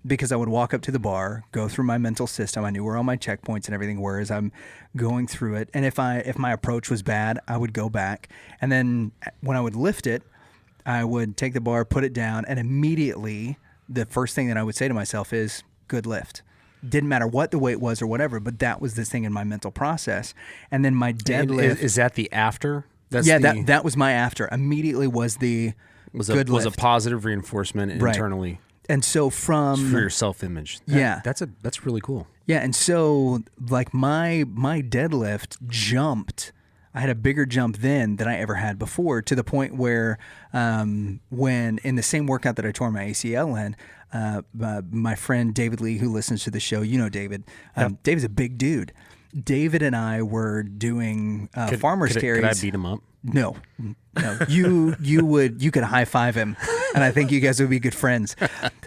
because I would walk up to the bar, go through my mental system. I knew where all my checkpoints and everything were as I'm going through it. And if my approach was bad, I would go back. And then when I would lift it, I would take the bar, put it down, and immediately the first thing that I would say to myself is, good lift. Didn't matter what the weight was or whatever, but that was the thing in my mental process. And then my deadlift. Is that the after? That was my after. Immediately was the good was a lift. Positive reinforcement internally. And so for your self-image. That's really cool. Yeah, and so like my deadlift jumped. I had a bigger jump then than I ever had before, to the point where when in the same workout that I tore my ACL in, my friend David Lee, who listens to the show, David. David's a big dude. David and I were doing farmers carries. Could I beat him up? No. You could high five him, and I think you guys would be good friends.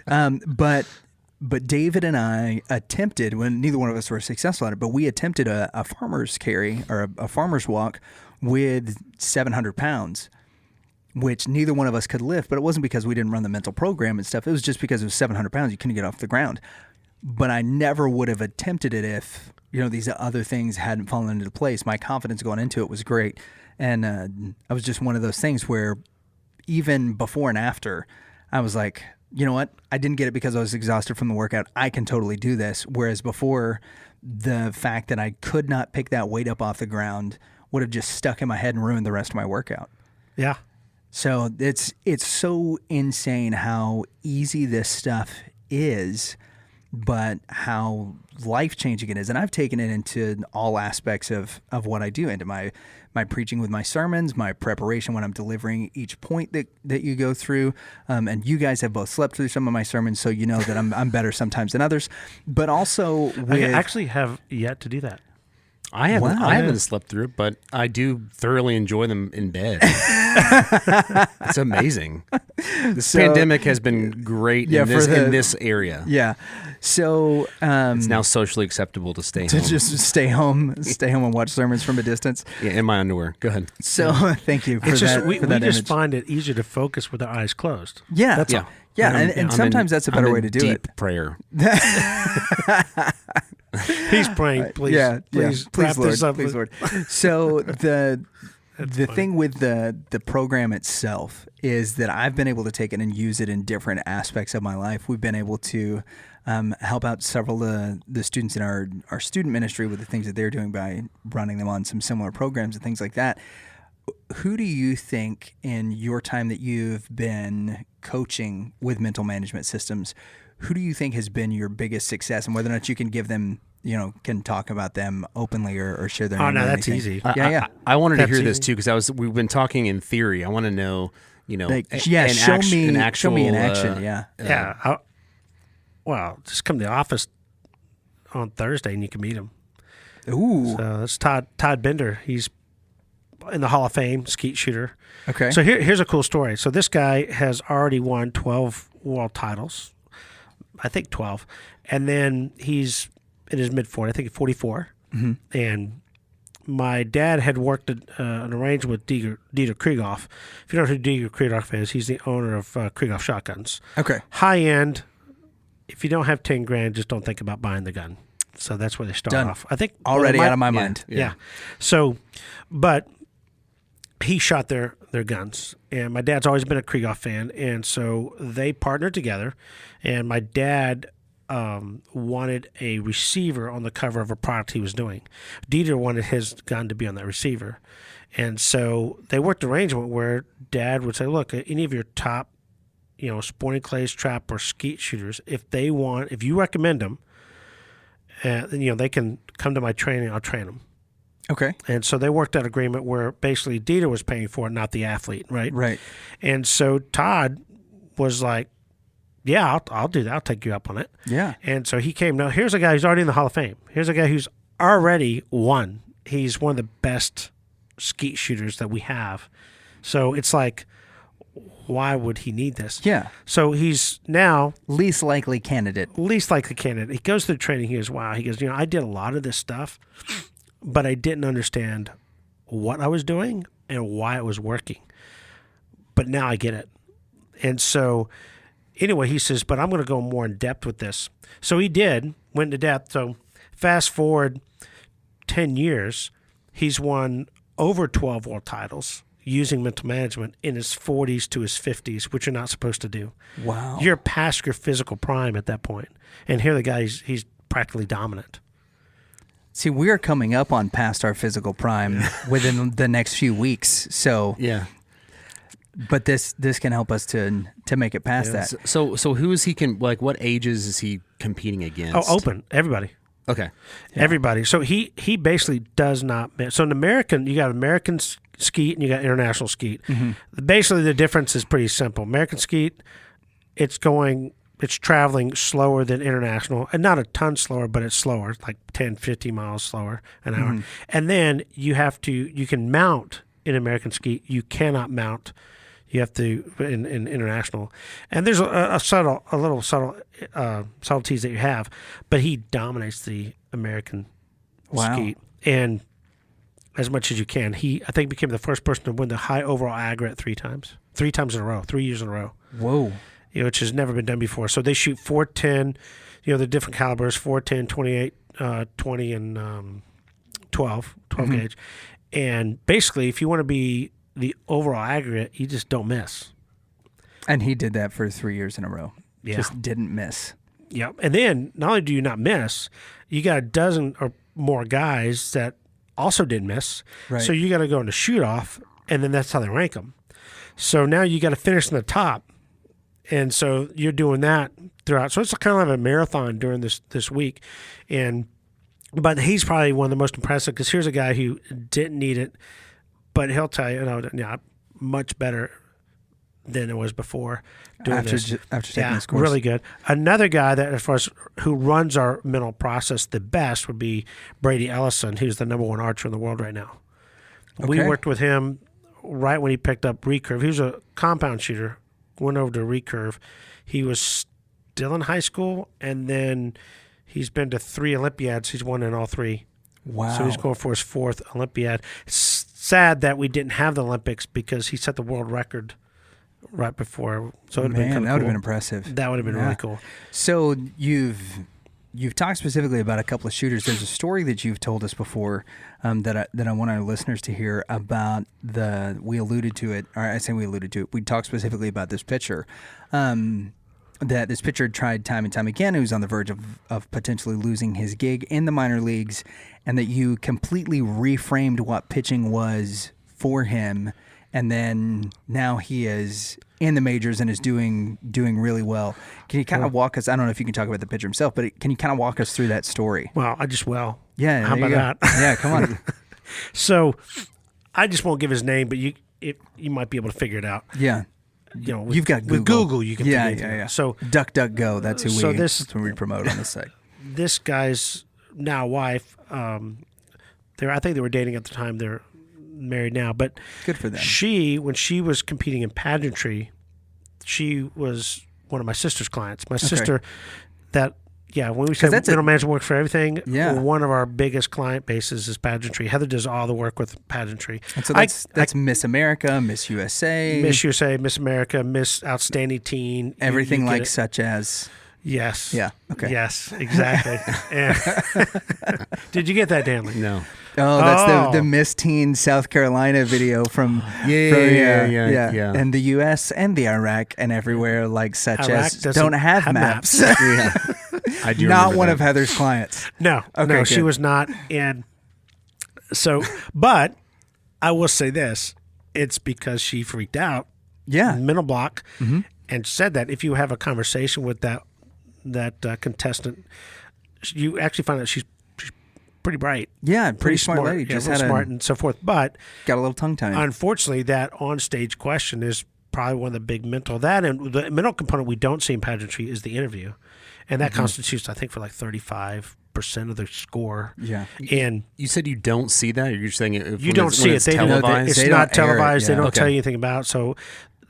But David and I attempted, when neither one of us were successful at it, but we attempted a farmer's carry or a farmer's walk with 700 pounds, which neither one of us could lift. But it wasn't because we didn't run the mental program and stuff. It was just because it was 700 pounds. You couldn't get off the ground. But I never would have attempted it if, these other things hadn't fallen into place. My confidence going into it was great. And I was just one of those things where even before and after, I was like, you know what? I didn't get it because I was exhausted from the workout. I can totally do this. Whereas before, the fact that I could not pick that weight up off the ground would have just stuck in my head and ruined the rest of my workout. Yeah. So it's so insane how easy this stuff is, but how life-changing it is. And I've taken it into all aspects of what I do, into my preaching with my sermons, my preparation when I'm delivering each point that you go through. And you guys have both slept through some of my sermons, so you know that I'm better sometimes than others. But also I actually have yet to do that. I haven't slept through it, but I do thoroughly enjoy them in bed. It's amazing. This pandemic has been great in this area. Yeah. So it's now socially acceptable to stay home. To just stay home and watch sermons from a distance. Yeah, in my underwear. Go ahead. So thank you for It's that. just we that just image. find it easier to focus with our eyes closed. Yeah. That's all. Yeah, and sometimes that's a better way to do deep it. Prayer. He's praying, please. Yeah, please, please, wrap Lord, this up. please, Lord. So the thing with the program itself is that I've been able to take it and use it in different aspects of my life. We've been able to help out several of the students in our student ministry with the things that they're doing by running them on some similar programs and things like that. Who do you think in your time that you've been coaching with mental management systems, who do you think has been your biggest success, and whether or not you can give them, can talk about them openly or share their name? Oh, no, or that's anything? easy. Yeah. I wanted to That's hear this easy. too because we've been talking in theory. I want to know, show me in action. Yeah. Well, just come to the office on Thursday and you can meet him. Ooh. So that's Todd Bender. He's in the Hall of Fame, skeet shooter. Okay. So here's a cool story. So this guy has already won 12 world titles. I think 12. And then he's in his mid-40s, I think 44. Mm-hmm. And my dad had worked an arrangement with Dieter Krieghoff. If you don't know who Dieter Krieghoff is, he's the owner of Krieghoff Shotguns. Okay. High-end. If you don't have 10 grand, just don't think about buying the gun. So that's where they start Done. off. I think Already out of my mind. Yeah. So, but he shot their guns, and my dad's always been a Krieghoff fan, and so they partnered together. And my dad wanted a receiver on the cover of a product he was doing. Dieter wanted his gun to be on that receiver, and so they worked an arrangement where Dad would say, "Look, any of your top, sporting clays, trap, or skeet shooters, if you recommend them, then they can come to my training. I'll train them." Okay. And so they worked out an agreement where basically Dieter was paying for it, not the athlete, right? Right. And so Todd was like, "Yeah, I'll do that. I'll take you up on it." Yeah. And so he came. Now, here's a guy who's already in the Hall of Fame. Here's a guy who's already won. He's one of the best skeet shooters that we have. So it's like, why would he need this? Yeah. So he's now Least likely candidate. He goes through training. He goes, wow. He goes, I did a lot of this stuff, but I didn't understand what I was doing and why it was working. But now I get it. And so anyway, he says, but I'm going to go more in depth with this. So he went into depth. So fast forward 10 years, he's won over 12 world titles using mental management in his 40s to his 50s, which you're not supposed to do. Wow. You're past your physical prime at that point. And here the guy, he's practically dominant. See, we're coming up on past our physical prime within the next few weeks. So Yeah. But this can help us to make it past that. So who is he what ages is he competing against? Oh, open. Everybody. Okay. Yeah. Everybody. So he basically does not. So in American, you got American skeet and you got international skeet. Mm-hmm. Basically, the difference is pretty simple. American skeet, it's it's traveling slower than international, and not a ton slower, but it's slower, like 10, 50 miles slower an hour. And then you can mount in American ski. You cannot mount. You have to in international, and there's a little subtleties that you have, but he dominates the American ski, and as much as you can, he I think became the first person to win the high overall aggregate 3 times in a row, 3 years in a row. Whoa, which has never been done before. So they shoot 410, the different calibers, 410, 28, 20, and 12 gauge, and basically, if you want to be the overall aggregate, you just don't miss. And he did that for 3 years in a row. Yeah. Just didn't miss. Yep. And then not only do you not miss, you got a dozen or more guys that also didn't miss. Right. So you got to go into shoot off, and then that's how they rank them. So now you got to finish in the top. And so you're doing that throughout. So it's kind of like a marathon during this week. But he's probably one of the most impressive, because here's a guy who didn't need it, but he'll tell you, much better than it was before doing this. After taking this course. Really good. Another guy that, as far as who runs our mental process the best, would be Brady Ellison, who's the #1 archer in the world right now. Okay. We worked with him right when he picked up recurve. He was a compound shooter, went over to recurve. He was still in high school, and then he's been to 3 Olympiads. He's won in all 3. Wow. So he's going for his 4th Olympiad. It's sad that we didn't have the Olympics, because he set the world record right before. So it would have been kind of that would have been impressive. That would have been really cool. So you've talked specifically about a couple of shooters. There's a story that you've told us before that I want our listeners to hear about. We alluded to it, or I say we alluded to it. We talked specifically about this pitcher. That this pitcher had tried time and time again, who was on the verge of potentially losing his gig in the minor leagues, and that you completely reframed what pitching was for him, and then now he is in the majors and is doing really well. Can you kind of walk us? I don't know if you can talk about the pitcher himself, but can you kind of walk us through that story? Well, I just will. Yeah, how about that? Yeah, come on. So I just won't give his name, but you might be able to figure it out. Yeah. You've got Google. With Google, you can figure it out. Yeah. So DuckDuckGo, that's who we promote on the site. This guy's now wife, I think they were dating at the time. They're married now, but good for them. When she was competing in pageantry, she was one of my sister's clients. My sister, when we say middle management works for everything, one of our biggest client bases is pageantry. Heather does all the work with pageantry. And so that's Miss America, Miss USA. Miss America, Miss Outstanding Teen. Everything like such as... Yes. Yeah. Okay. Yes, exactly. Did you get that, Danley? No. Oh, that's the Miss Teen South Carolina video from yeah. And the U.S. and the Iraq and everywhere like such Iraq as don't have maps. Yeah. I do. Not one of Heather's clients. No. Okay, no, she was not. And so, but I will say this: it's because she freaked out. Yeah. Mental block, and said that if you have a conversation with that contestant, you actually find out she's pretty bright. Yeah, pretty smart lady. Just smart and so forth. But got a little tongue tie. Unfortunately, that on-stage question is probably one of the big mental. That and the mental component we don't see in pageantry is the interview, and that constitutes, I think, for like 35% of the score. Yeah. And you said you don't see that, or you're saying you don't see it. They televised? It's not televised. They don't tell you anything about it. So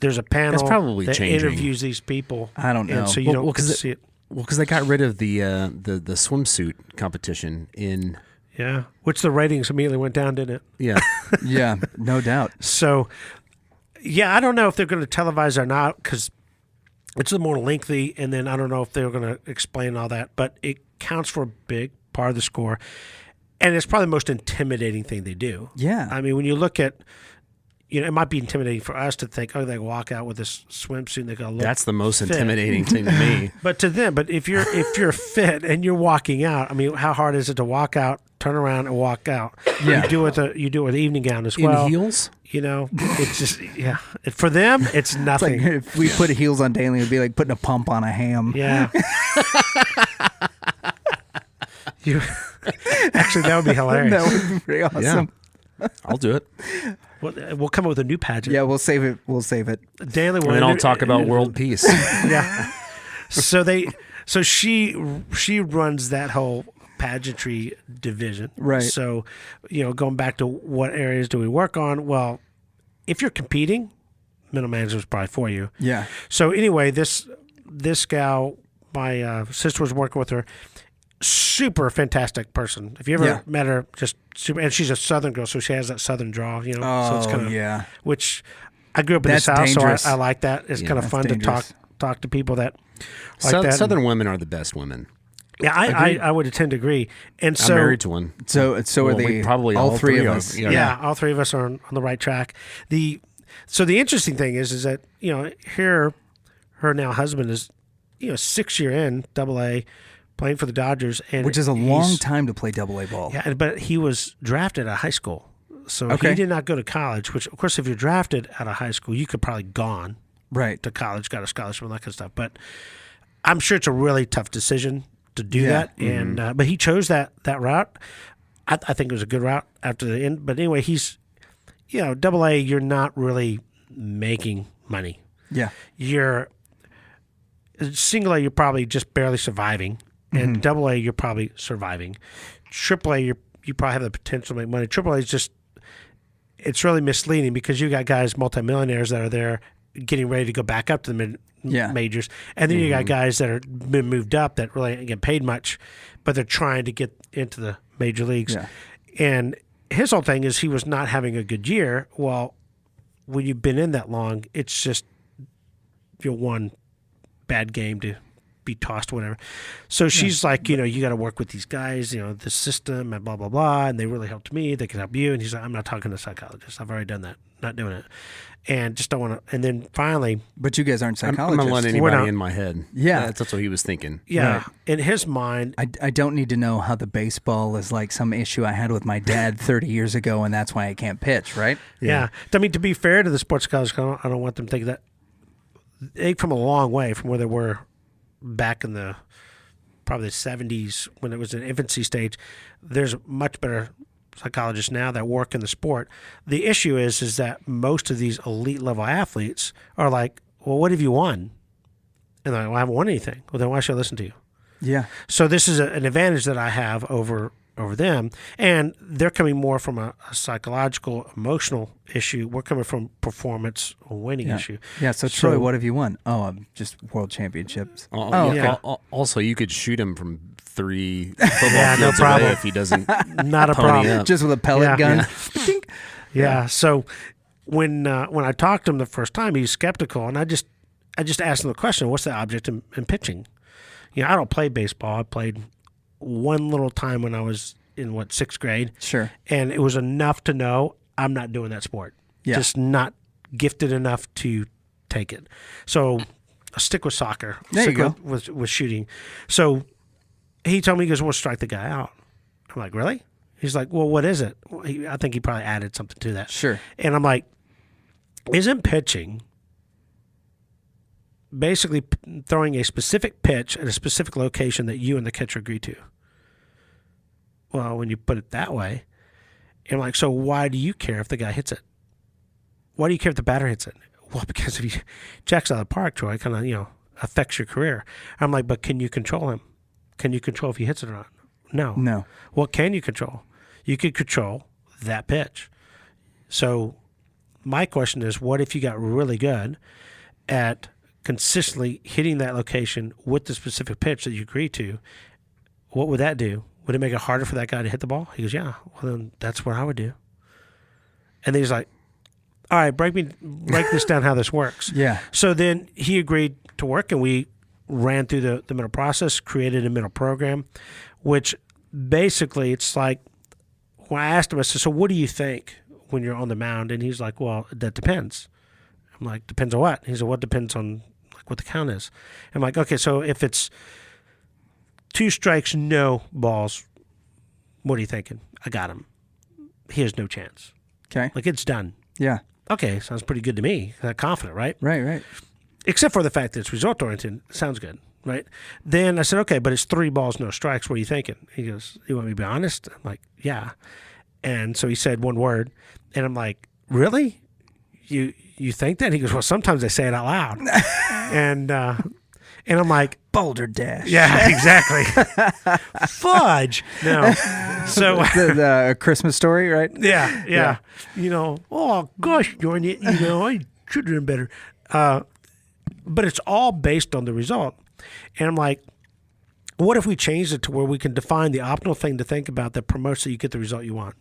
there's a panel That's probably that changing. Interviews these people. I don't know. And so you don't see it. Well, because they got rid of the swimsuit competition in. Yeah, which the ratings immediately went down, didn't it? Yeah. Yeah, no doubt. So, I don't know if they're going to televise or not, because it's a little more lengthy, and then I don't know if they're going to explain all that, but it counts for a big part of the score, and it's probably the most intimidating thing they do. Yeah. I mean, when you look at, it might be intimidating for us to think, they walk out with this swimsuit and they got to look. That's the most fit. intimidating thing to me. But to them, if you're fit and you're walking out, I mean, how hard is it to walk out, turn around, and walk out? Yeah. You do it with the evening gown as well. In heels? It's just for them, it's nothing. It's like if we put heels on Danley, it'd be like putting a pump on a ham. Yeah. Actually, that would be hilarious. That would be pretty awesome. Yeah. I'll do it. We'll come up with a new pageant. Yeah, we'll save it. Danley will. And then I'll talk about world peace. Yeah. So she runs that whole pageantry division. Right. So, going back to what areas do we work on? Well, if you're competing, middle manager is probably for you. Yeah. So anyway, this gal, my sister was working with her. Super fantastic person. If you ever met her, just super. And she's a Southern girl, so she has that Southern draw. So it's kind of which I grew up in the South, dangerous. so I like that. It's kind of fun dangerous. to talk to people that like that. Southern women are the best women. Yeah, I would tend to agree. And so I'm married to one. So are we they? probably all three of us. Yeah, all three of us are on the right track. So the interesting thing is that here, her now husband is 6 year in AA, playing for the Dodgers, and Which is a long time to play AA ball. Yeah, but he was drafted out of high school, so he did not go to college. Which, of course, if you're drafted out of high school, you could probably gone right to college, got a scholarship, and that kind of stuff. But I'm sure it's a really tough decision to do that, and but he chose that route. I think it was a good route after the end. But anyway, he's AA. You're not really making money. Yeah, You're single A. You're probably just barely surviving. And AA, you're probably surviving. AAA, you probably have the potential to make money. AAA is just, it's really misleading because you got guys, multimillionaires that are there getting ready to go back up to the majors. And then you got guys that are been moved up that really ain't getting paid much, but they're trying to get into the major leagues. Yeah. And his whole thing is he was not having a good year. Well, when you've been in that long, it's just one bad game to be tossed, whatever. So she's like, you got to work with these guys, the system and blah, blah, blah. And they really helped me. They can help you. And he's like, I'm not talking to a psychologist. I've already done that. Not doing it. And just don't want to. And then finally. But you guys aren't I'm psychologists. not letting anybody in my head. Yeah. That's what he was thinking. Yeah. Right. In his mind. I don't need to know how the baseball is like some issue I had with my dad 30 years ago, and that's why I can't pitch, right? Yeah. I mean, to be fair to the sports psychologists, I don't want them thinking that. They come a long way from where they were back in the probably the 70s when it was an infancy stage. There's much better psychologists now that work in the sport. The issue is that most of these elite level athletes are like, well, what have you won? And they're like, well, I haven't won anything. Well, then why should I listen to you? Yeah. So this is an advantage that I have over them, and they're coming more from a psychological, emotional issue. We're coming from performance or winning issue. Yeah. So Troy, what have you won? Oh, just world championships. Also, you could shoot him from 3 football no fields problem. away if he doesn't. Not a pony problem. up. Just with a pellet gun. Yeah. So when I talked to him the first time, he's skeptical, and I just asked him the question: what's the object in pitching? I don't play baseball. I played one little time when I was in 6th grade. Sure. And it was enough to know I'm not doing that sport. Yeah. Just not gifted enough to take it. So I stick with soccer. There you go. With shooting. So he told me, he goes, we'll strike the guy out. I'm like, really? He's like, well, what is it? I think he probably added something to that. Sure. And I'm like, isn't pitching basically throwing a specific pitch at a specific location that you and the catcher agree to? Well, when you put it that way, I'm like, so why do you care if the guy hits it? Why do you care if the batter hits it? Well, because if he jacks out of the park, Troy, kind of, affects your career. I'm like, but can you control him? Can you control if he hits it or not? No. No. What can you control? You could control that pitch. So my question is, what if you got really good at consistently hitting that location with the specific pitch that you agree to? What would that do? Would it make it harder for that guy to hit the ball? He goes, yeah. Well, then that's what I would do. And then he's like, all right, break this down how this works. Yeah. So then he agreed to work, and we ran through the mental process, created a mental program, which basically it's like, when I asked him, I said, so what do you think when you're on the mound? And he's like, well, that depends. I'm like, depends on what? He said, well, it depends on what the count is. I'm like, okay, so if it's 2 strikes, no balls, what are you thinking? I got him. He has no chance. Okay. Like, it's done. Yeah. Okay, sounds pretty good to me. I'm confident, right? Right. Except for the fact that it's result-oriented. Sounds good, right? Then I said, okay, but it's 3 balls, no strikes. What are you thinking? He goes, you want me to be honest? I'm like, yeah. And so he said one word, and I'm like, really? You think that? He goes, well, sometimes they say it out loud. And I'm like, Boulder Dash. Yeah, exactly. Fudge. No. So the Christmas Story, right? Yeah. Oh gosh, darn it. I should have done better. But it's all based on the result. And I'm like, what if we changed it to where we can define the optimal thing to think about that promotes that you get the result you want?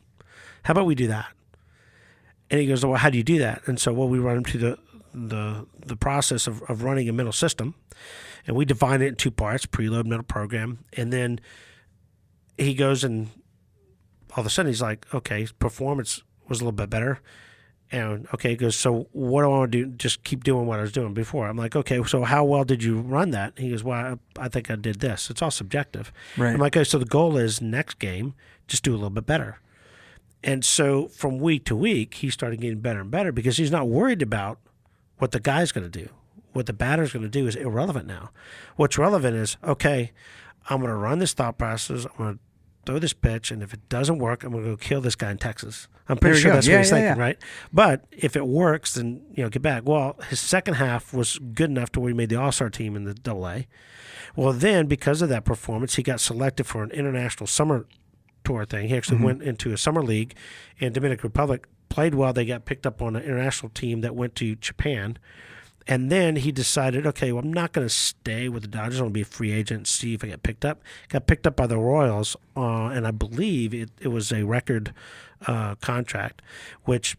How about we do that? And he goes, well, how do you do that? And so, we run him through the process of running a mental system. And we define it in 2 parts, preload, mental program. And then he goes and all of a sudden he's like, okay, performance was a little bit better. And okay, he goes, so what do I want to do? Just keep doing what I was doing before. I'm like, okay, so how well did you run that? He goes, well, I think I did this. It's all subjective. Right. I'm like, okay, so the goal is next game, just do a little bit better. And so from week to week, he started getting better and better because he's not worried about what the guy's going to do. What the batter's going to do is irrelevant now. What's relevant is, okay, I'm going to run this thought process. I'm going to throw this pitch, and if it doesn't work, I'm going to go kill this guy in Texas. I'm pretty sure that's what he's thinking, right? But if it works, then get back. Well, his second half was good enough to where he made the All-Star team in the AA. Well, then because of that performance, he got selected for an international summer tour thing. He actually went into a summer league in Dominican Republic, played well. They got picked up on an international team that went to Japan. And then he decided, okay, well, I'm not going to stay with the Dodgers. I'm going to be a free agent and see if I get picked up. Got picked up by the Royals, and I believe it was a record contract, which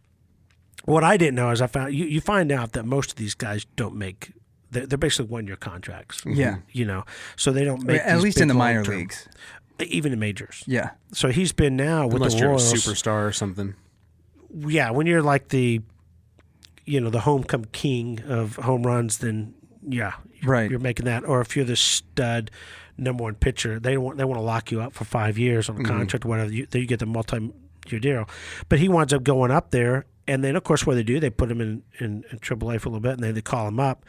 what I didn't know is I found you find out that most of these guys don't make – they're basically one-year contracts. Yeah. So they don't make at least in the minor long-term, leagues. even in majors. Yeah. So he's been now with Unless the you're Royals. a superstar or something. Yeah, when you're like the homecoming king of home runs, then you're making that. Or if you're the stud number 1 pitcher, they want to lock you up for 5 years on a contract or whatever. You get the multi-year deal. But he winds up going up there, and then of course what they do, they put him in AAA for a little bit, and then they call him up.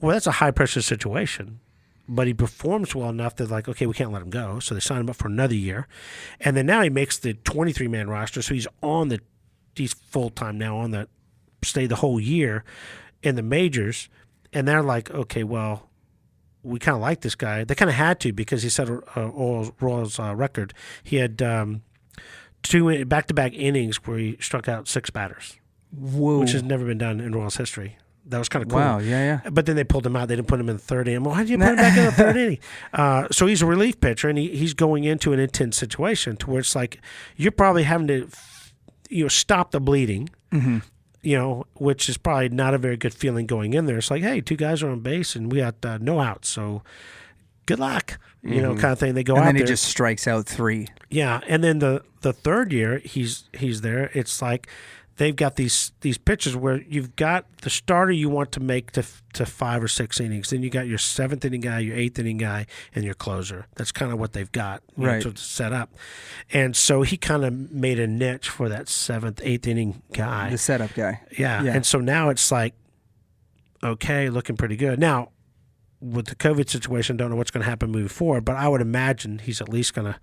Well, that's a high pressure situation. But he performs well enough that like, okay, we can't let him go. So they sign him up for another year. And then now he makes the 23-man roster. So he's full-time now on the stay the whole year in the majors. And they're like, okay, well, we kind of like this guy. They kind of had to because he set Royals record. He had 2 back-to-back innings where he struck out 6 batters. Whoa. Which has never been done in Royals history. That was kind of cool. Wow, yeah. But then they pulled him out. They didn't put him in the 3rd inning. Well, why did you put him back in the 3rd inning? So he's a relief pitcher, and he's going into an intense situation to where it's like you're probably having to stop the bleeding, which is probably not a very good feeling going in there. It's like, hey, 2 guys are on base, and we got no outs, so good luck, kind of thing. They go out there. And then he just strikes out 3. Yeah, and then the 3rd year he's there. It's like they've got these pitches where you've got the starter you want to make to 5 or 6 innings. Then you got your 7th inning guy, your 8th inning guy, and your closer. That's kind of what they've got to set up. And so he kind of made a niche for that 7th, 8th inning guy. The setup guy. Yeah. And so now it's like, okay, looking pretty good. Now, with the COVID situation, don't know what's going to happen moving forward, but I would imagine he's at least going to,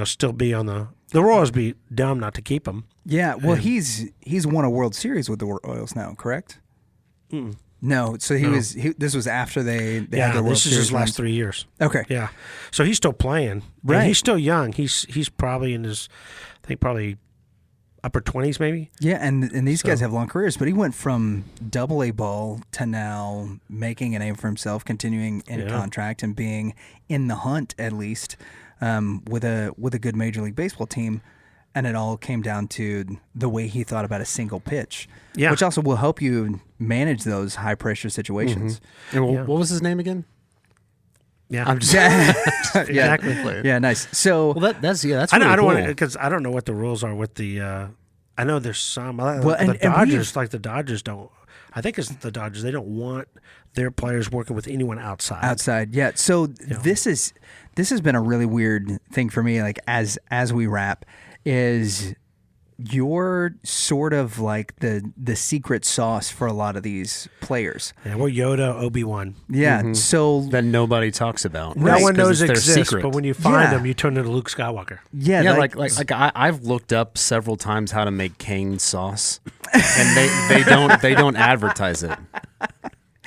still be on the Royals be dumb not to keep him. Yeah, well, he's won a World Series with the Royals now, correct? No, so this was after they had the World Series. This is his last 3 years. Okay. Yeah. So he's still playing. Right. And he's still young. He's probably in his, I think probably upper 20s maybe. Yeah, and these guys have long careers, but he went from AA ball to now making a name for himself, continuing in contract and being in the hunt at least with a good Major League Baseball team. And it all came down to the way he thought about a single pitch, which also will help you manage those high pressure situations. And what was his name again? Yeah, I'm just exactly. Yeah, nice. So that's really I don't cool. want to because I don't know what the rules are with the. I know there's some. The Dodgers, the Dodgers don't. I think it's the Dodgers. They don't want their players working with anyone outside. Yeah. So this has been a really weird thing for me. Like as we wrap. Is you're sort of like the secret sauce for a lot of these players. Yeah, we're Yoda, Obi-Wan. Yeah, so that nobody talks about. No one knows exists, secret. but when you find them, you turn into Luke Skywalker. Yeah, like I've looked up several times how to make cane sauce, and they don't advertise it.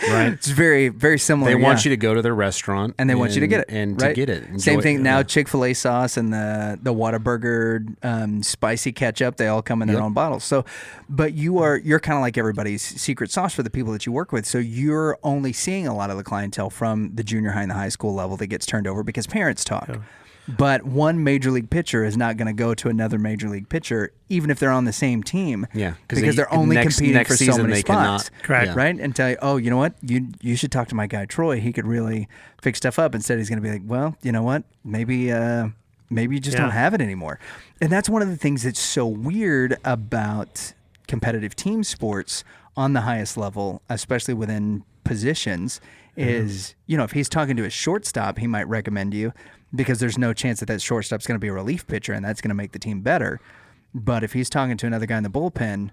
Right. It's very, very similar. They want you to go to their restaurant. And they want you to get it. And right? to get it. Same thing now, Chick-fil-A sauce and the Whataburger spicy ketchup, they all come in their own bottles. So, but you're kind of like everybody's secret sauce for the people that you work with. So you're only seeing a lot of the clientele from the junior high and the high school level that gets turned over because parents talk. Yeah. But one major league pitcher is not going to go to another major league pitcher, even if they're on the same team. Yeah, because they're only competing for so many spots. Correct. Right? And tell you, oh, you know what? You should talk to my guy Troy. He could really fix stuff up. Instead, he's going to be like, well, you know what? Maybe you just don't have it anymore. And that's one of the things that's so weird about competitive team sports on the highest level, especially within positions, is, if he's talking to a shortstop, he might recommend you, because there's no chance that shortstop's going to be a relief pitcher and that's going to make the team better. But if he's talking to another guy in the bullpen,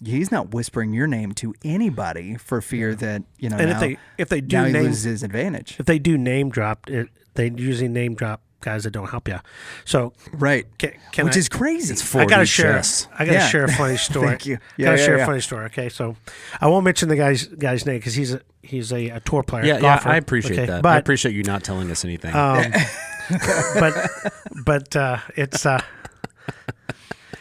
he's not whispering your name to anybody for fear that, and now, if they do now he name, loses his advantage. If they do name drop, they usually name drop guys that don't help you. So right, which is crazy. It's I gotta share a funny story. Thank you. Gotta share a funny story. Okay, so I won't mention the guy's name because he's a tour player. Yeah, golfer, I appreciate that. But, I appreciate you not telling us anything. but it's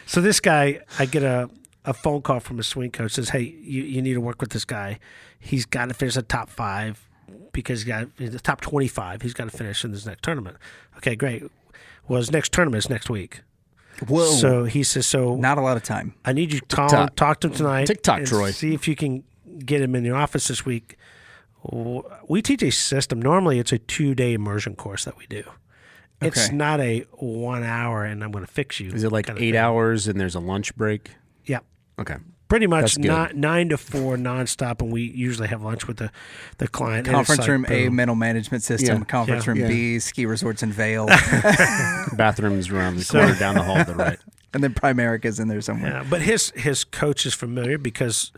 so this guy, I get a phone call from a swing coach, says, hey, you need to work with this guy. He's got to finish the top 5 because he's the top 25. He's got to finish in this next tournament. Okay, great. Well, his next tournament is next week. Whoa. So he says, not a lot of time. I need you to talk to him tonight. TikTok, and Troy. See if you can get him in the office this week. We teach a system. Normally, it's a 2-day immersion course that we do. It's not a 1 hour and I'm going to fix you. Is it like 8 hours and there's a lunch break? Yeah. Okay. Pretty much 9 to 4 nonstop, and we usually have lunch with the client. Conference room like, A, mental management system. Conference room B, ski resorts in Vail. Bathrooms around the corner down the hall to the right. And then Primerica's in there somewhere. Yeah, but his coach is familiar because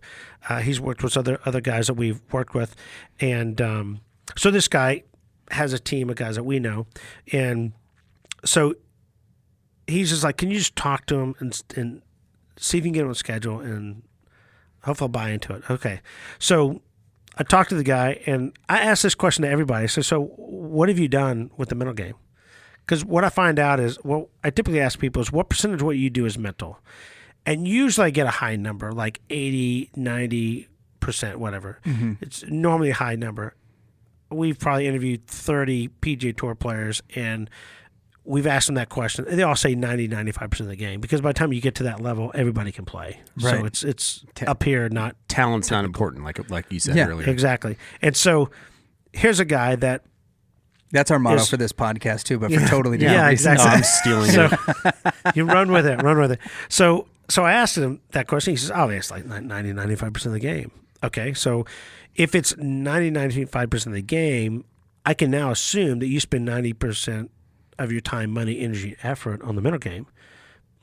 he's worked with other guys that we've worked with. And so this guy has a team of guys that we know. And so he's just like, can you just talk to him and see if you can get him on schedule, and hopefully I'll buy into it. Okay. So I talked to the guy, and I asked this question to everybody. So what have you done with the mental game? Because what I find out is, what I typically ask people is, what percentage of what you do is mental? And usually I get a high number, like 80, 90%, whatever. Mm-hmm. It's normally a high number. We've probably interviewed 30 PGA Tour players, and we've asked them that question. They all say 90, 95% of the game, because by the time you get to that level, everybody can play. Right. So it's up here, not talent's typical. Not important, like you said earlier. Exactly. And so here's a guy that's our motto for this podcast too, but for totally different reasons. Exactly. I'm stealing it. You run with it. So I asked him that question. He says, oh, it's like 90, 95% of the game. Okay, so if it's 90, 95% of the game, I can now assume that you spend 90% of your time, money, energy, effort on the mental game.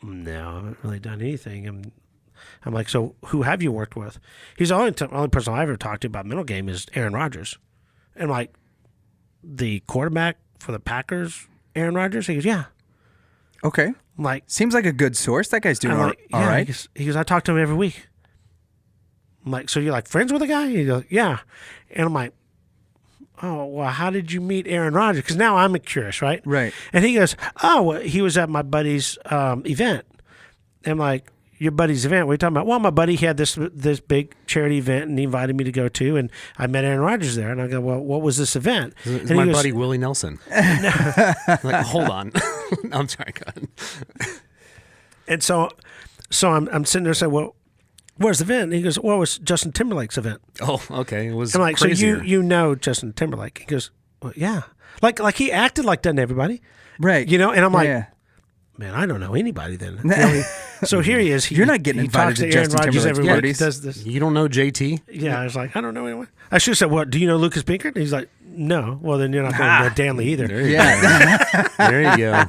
No, I haven't really done anything. I'm like, so who have you worked with? He's the only person I've ever talked to about mental game is Aaron Rodgers. And I'm like, the quarterback for the Packers, Aaron Rodgers? He goes, yeah. Okay. I'm like, seems like a good source. That guy's doing all right. He goes, I talk to him every week. I'm like, so you're like friends with the guy? He goes, yeah. And I'm like, oh, well, how did you meet Aaron Rodgers? Because now I'm curious, right? Right. And he goes, oh, well, he was at my buddy's event. And I'm like, your buddy's event? What are you talking about? Well, my buddy had this big charity event, and he invited me to go to, and I met Aaron Rodgers there. And I go, well, what was this event? It's my buddy Willie Nelson. Like, hold on. I'm sorry, go ahead. And so I'm sitting there saying, well, where's the event? And he goes, well, it was Justin Timberlake's event. Oh, okay. It was I'm like, crazier. So you know Justin Timberlake? He goes, well, yeah. Like he acted like doesn't everybody? Right. You know, and I'm like, man, I don't know anybody then. You know, so here he is. You're not getting invited to Justin Timberlake's parties. Does this. You don't know JT? Yeah, I was like, I don't know anyone. I should have said, what, do you know Lucas Pinkert? And he's like, no. Well, then you're not going to know Danley either. There you go. There you go.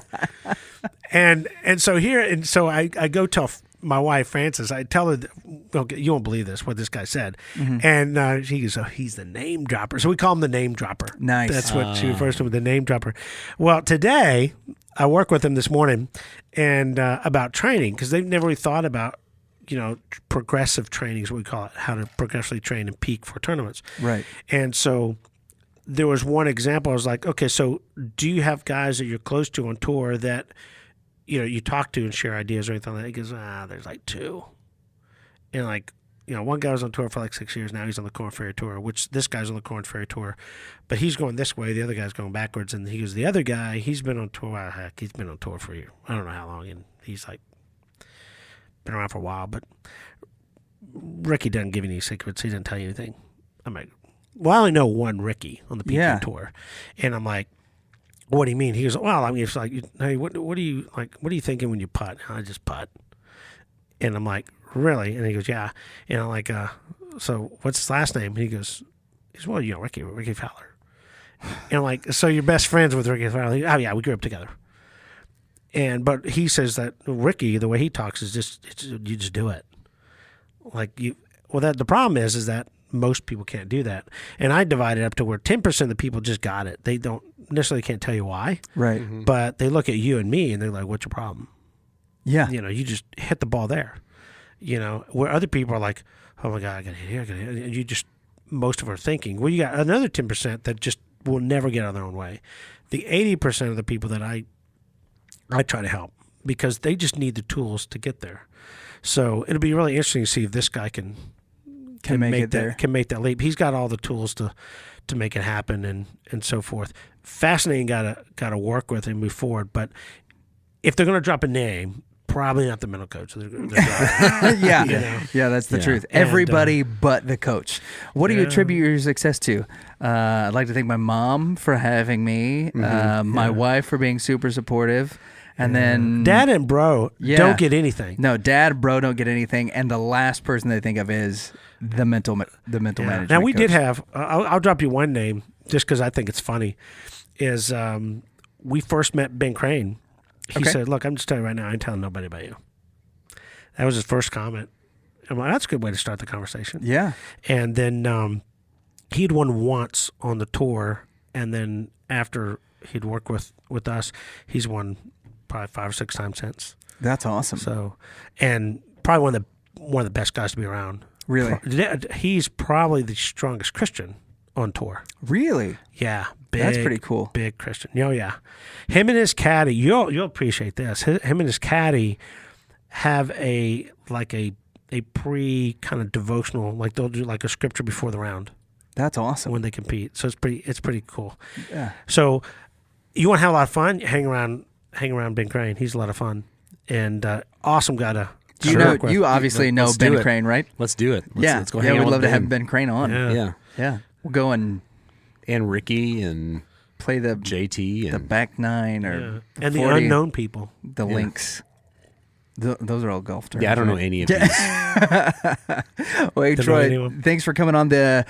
And so here, and so I go tell my wife, Frances, I tell her, okay, you won't believe this, what this guy said. Mm-hmm. And she goes, oh, he's the name dropper. So we call him the name dropper. Nice. That's what she refers to him, the name dropper. Well, today, I work with him this morning and about training, because they've never really thought about progressive training is what we call it, how to progressively train and peak for tournaments. Right. And so there was one example. I was like, okay, so do you have guys that you're close to on tour that, you talk to and share ideas or anything like that? He goes, there's like 2. And like, one guy was on tour for like 6 years. Now he's on the Corn Ferry Tour, which this guy's on the Corn Ferry Tour, but he's going this way. The other guy's going backwards. And he goes, the other guy, he's been on tour. Heck, he's been on tour for I don't know how long. And he's like, been around for a while, but Ricky doesn't give you any secrets. He doesn't tell you anything. I'm like, well, I only know one Ricky on the PGA Tour. And I'm like, what do you mean? He goes, well, I mean, it's like, hey, what are you thinking when you putt? I just putt. And I'm like, really? And he goes, yeah. And I'm like, so what's his last name? And he goes, well, Ricky Fowler. And I'm like, so you're best friends with Ricky Fowler? Oh yeah, we grew up together. But he says that Ricky, the way he talks is you just do it. The problem is that most people can't do that. And I divide it up to where 10% of the people just got it. They don't necessarily can't tell you why. Right. Mm-hmm. But they look at you and me and they're like, what's your problem? Yeah. You just hit the ball there. Where other people are like, oh my God, I got to hit here, I got to hit. And you just, most of them are thinking. Well, you got another 10% that just will never get out of their own way. The 80% of the people that I try to help because they just need the tools to get there. So it'll be really interesting to see if this guy can make that leap. He's got all the tools to make it happen and so forth. Fascinating guy to work with and move forward. But if they're going to drop a name, probably not the mental coach. Yeah, that's the truth. Everybody but the coach. What do you attribute your success to? I'd like to thank my mom for having me, my wife for being super supportive, and then Dad and bro don't get anything. No, Dad, bro don't get anything, and the last person they think of is the mental management. Now we coach. did have. I'll drop you one name just because I think it's funny. Is we first met Ben Crane. He said, look, I'm just telling you right now, I ain't telling nobody about you. That was his first comment. I'm like, that's a good way to start the conversation. Yeah. And then he'd won once on the tour, and then after he'd worked with us, he's won probably 5 or 6 times since. That's awesome. So, and probably one of the best guys to be around. Really? He's probably the strongest Christian on tour. Really? Yeah. That's pretty cool. Big Christian. Oh, yeah. Him and his caddy, you'll appreciate this. Him and his caddy have a pre kind of devotional, like they'll do like a scripture before the round. That's awesome. When they compete. So it's pretty cool. Yeah. So you want to have a lot of fun, hang around Ben Crane. He's a lot of fun. And awesome guy to work with. You obviously know Ben Crane, right? Let's do it. Let's go hang out we'd with love to Ben. have Ben Crane on. Yeah. We'll go and Ricky and play the JT and the back nine or and 40, the unknown people. The links. Those are all golf terms. Yeah, I don't know any of these. Wait, Troy, thanks for coming on. The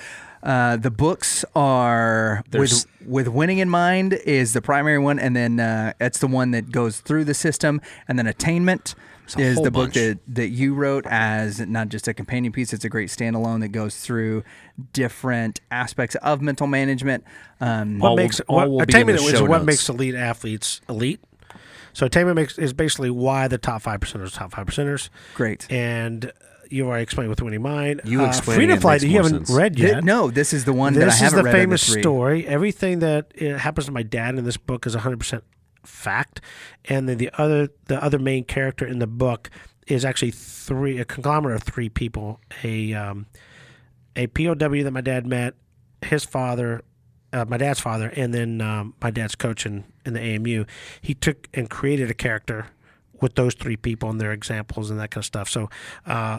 books are with winning in mind is the primary one, and then it's the one that goes through the system, and then Attainment is the book that you wrote as not just a companion piece. It's a great standalone that goes through different aspects of mental management. Attainment is what makes elite athletes elite. So Attainment is basically why the top 5%ers top 5%ers. Great. And you already explained with Winning Mind. You explained Freedom Flight you haven't read yet. No, this is the one that I haven't read. This is the famous story. Everything that happens to my dad in this book is 100% fact. And then the other main character in the book is actually a conglomerate of 3 people. A POW that my dad met, his father, my dad's father, and then my dad's coach in the AMU. He took and created a character with those 3 people and their examples and that kind of stuff. So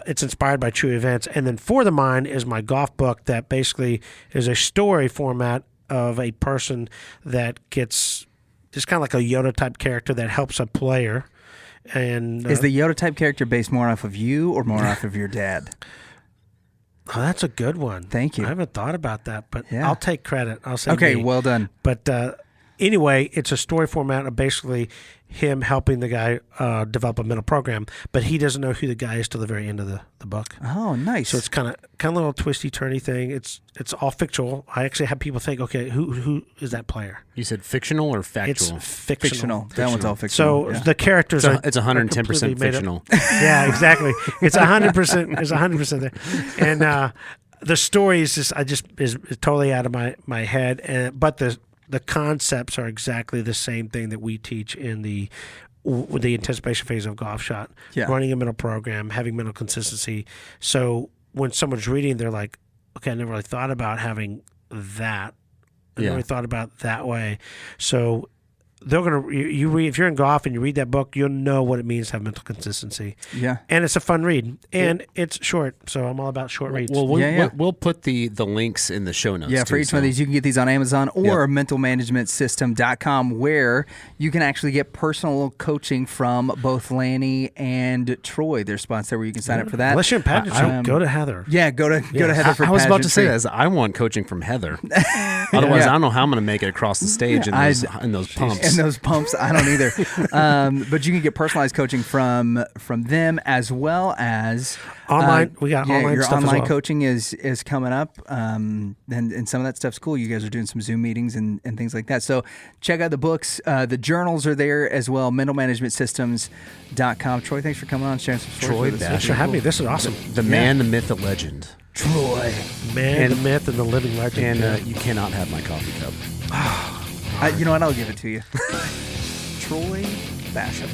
it's inspired by true events. And then For the Mind is my golf book that basically is a story format of a person that gets just kind of like a Yoda type character that helps a player. And is the Yoda type character based more off of you or more off of your dad? Oh, that's a good one. Thank you. I haven't thought about that, but I'll take credit. I'll say okay. me. Well done. But Anyway, it's a story format of basically him helping the guy develop a mental program, but he doesn't know who the guy is till the very end of the book. Oh, nice. So it's kind of a little twisty turny thing. It's all fictional. I actually have people think, okay, who is that player? You said fictional or factual? It's fictional. That one's all fictional. So the characters it's 110% fictional. Yeah, exactly. It's 100%. It's 100% there, and the story is is totally out of my head. But the concepts are exactly the same thing that we teach in the anticipation phase of golf shot. Yeah. Running a mental program, having mental consistency. So when someone's reading, they're like, okay, I never really thought about having that. I never really thought about it that way. So they're gonna you read, if you're in golf and you read that book, you'll know what it means to have mental consistency. Yeah, and it's a fun read, and it's short. So I'm all about short reads. Well, we'll put the links in the show notes. Yeah, for each one of these, you can get these on Amazon or mentalmanagementsystem.com, where you can actually get personal coaching from both Lanny and Troy. There's spots there where you can sign up for that. Unless you're in pageantry, go to Heather. Yeah, go to Heather for I was about to say pageantry. that. I want coaching from Heather. Otherwise, I don't know how I'm going to make it across the stage in those pumps. And those pumps, I don't either. But you can get personalized coaching from them, as well as online. We got online your stuff online as well. coaching is coming up, and some of that stuff's cool. You guys are doing some Zoom meetings and things like that. So check out the books. The journals are there as well. Mentalmanagementsystems.com. Troy, thanks for coming on, sharing some stories. Troy with us. Thanks for having me. This is awesome. The man, the myth, the legend. Troy, Man, the myth, and the living legend. And you cannot have my coffee cup. you know what? I'll give it to you. Troy Bassham.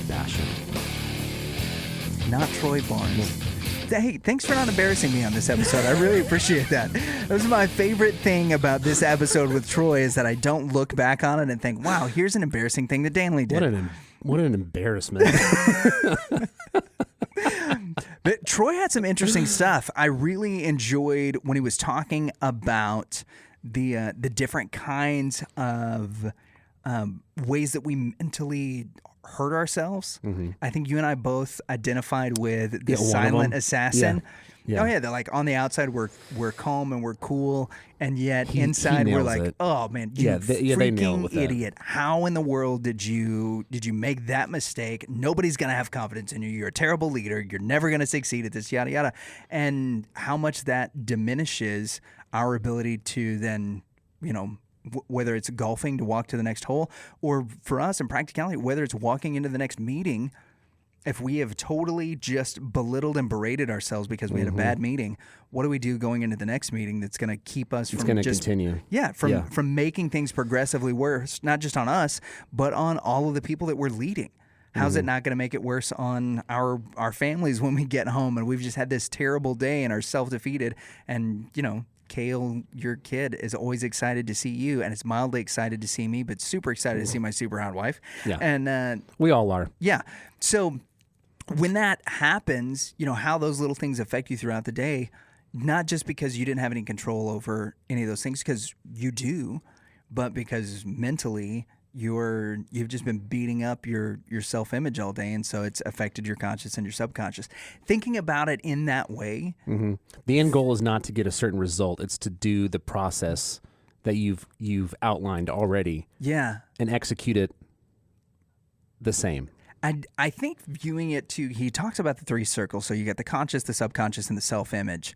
Not Troy Barnes. Hey, thanks for not embarrassing me on this episode. I really appreciate that. That was my favorite thing about this episode with Troy, is that I don't look back on it and think, wow, here's an embarrassing thing that Danley did. What an embarrassment. But Troy had some interesting stuff. I really enjoyed when he was talking about the different kinds of ways that we mentally hurt ourselves. Mm-hmm. I think you and I both identified with the silent assassin. Yeah. Oh yeah, they're like, on the outside we're calm and we're cool, and yet inside we're like, oh man, you freaking idiot! How in the world did you make that mistake? Nobody's gonna have confidence in you. You're a terrible leader. You're never gonna succeed at this. Yada yada, and how much that diminishes our ability to then, whether it's golfing to walk to the next hole, or for us in practicality, whether it's walking into the next meeting. If we have totally just belittled and berated ourselves because we had a bad meeting, what do we do going into the next meeting that's going to keep us from just continue? Yeah, from making things progressively worse, not just on us, but on all of the people that we're leading. How's it not going to make it worse on our families when we get home and we've just had this terrible day and are self-defeated, and Kale, your kid, is always excited to see you, and is mildly excited to see me, but super excited to see my super hot wife. Yeah, and we all are. Yeah, so when that happens, how those little things affect you throughout the day, not just because you didn't have any control over any of those things, because you do, but because mentally you've just been beating up your self-image all day, and so it's affected your conscious and your subconscious. Thinking about it in that way. Mm-hmm. The end goal is not to get a certain result. It's to do the process that you've outlined already. Yeah. And execute it the same. I think viewing it too, he talks about the three circles. So you got the conscious, the subconscious, and the self-image.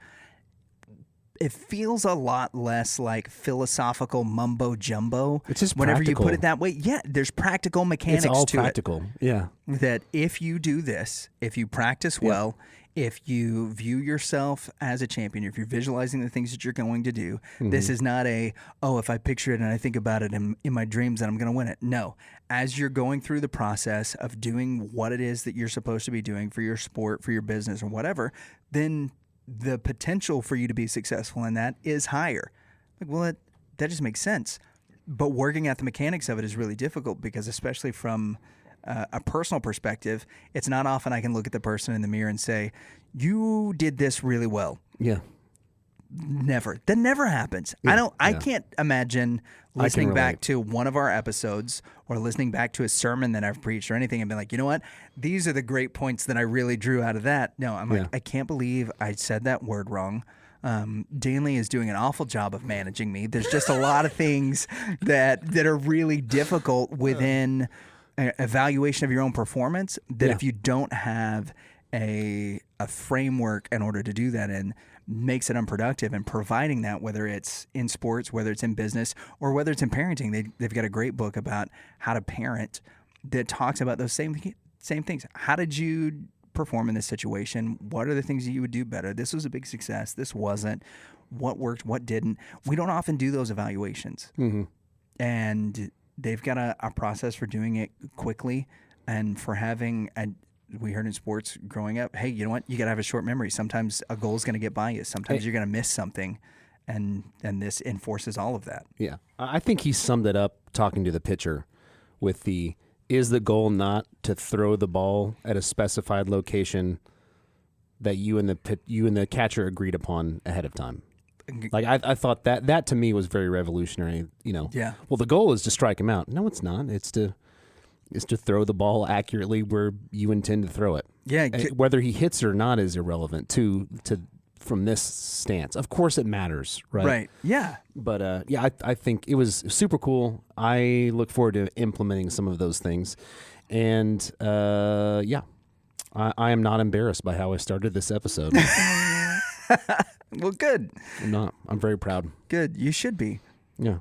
It feels a lot less like philosophical mumbo jumbo. It's just whenever practical. you put it that way. Yeah, there's practical mechanics to it. It's all practical. Yeah. That if you do this, if you practice well, if you view yourself as a champion, if you're visualizing the things that you're going to do, this is not if I picture it and I think about it in my dreams, then I'm going to win it. No. As you're going through the process of doing what it is that you're supposed to be doing for your sport, for your business, or whatever, then the potential for you to be successful in that is higher. That just makes sense. But working at the mechanics of it is really difficult, because especially from a personal perspective, it's not often I can look at the person in the mirror and say, you did this really well. Yeah. Never. That never happens. Yeah. I can't imagine listening back to one of our episodes or listening back to a sermon that I've preached or anything and be like, you know what? These are the great points that I really drew out of that. No, I'm like, I can't believe I said that word wrong. Danley is doing an awful job of managing me. There's just a lot of things that are really difficult within evaluation of your own performance that if you don't have a framework in order to do that in, makes it unproductive. And providing that, whether it's in sports, whether it's in business, or whether it's in parenting, they've got a great book about how to parent that talks about those same things. How did you perform in this situation? What are the things that you would do better? This was a big success. This wasn't. What worked? What didn't? We don't often do those evaluations. Mm-hmm. And they've got a process for doing it quickly and for having we heard in sports growing up, hey, you know what? You got to have a short memory. Sometimes a goal is going to get by you. Sometimes you're going to miss something. And this enforces all of that. Yeah. I think he summed it up talking to the pitcher with is the goal not to throw the ball at a specified location that you and the catcher agreed upon ahead of time? Like I thought that to me was very revolutionary. Yeah. Well, the goal is to strike him out. No, it's not. It's to throw the ball accurately where you intend to throw it. Yeah. Whether he hits or not is irrelevant from this stance. Of course, it matters, right? Right. Yeah. But I think it was super cool. I look forward to implementing some of those things, and I am not embarrassed by how I started this episode. Well, good. I'm not. I'm very proud. Good. You should be. Yeah.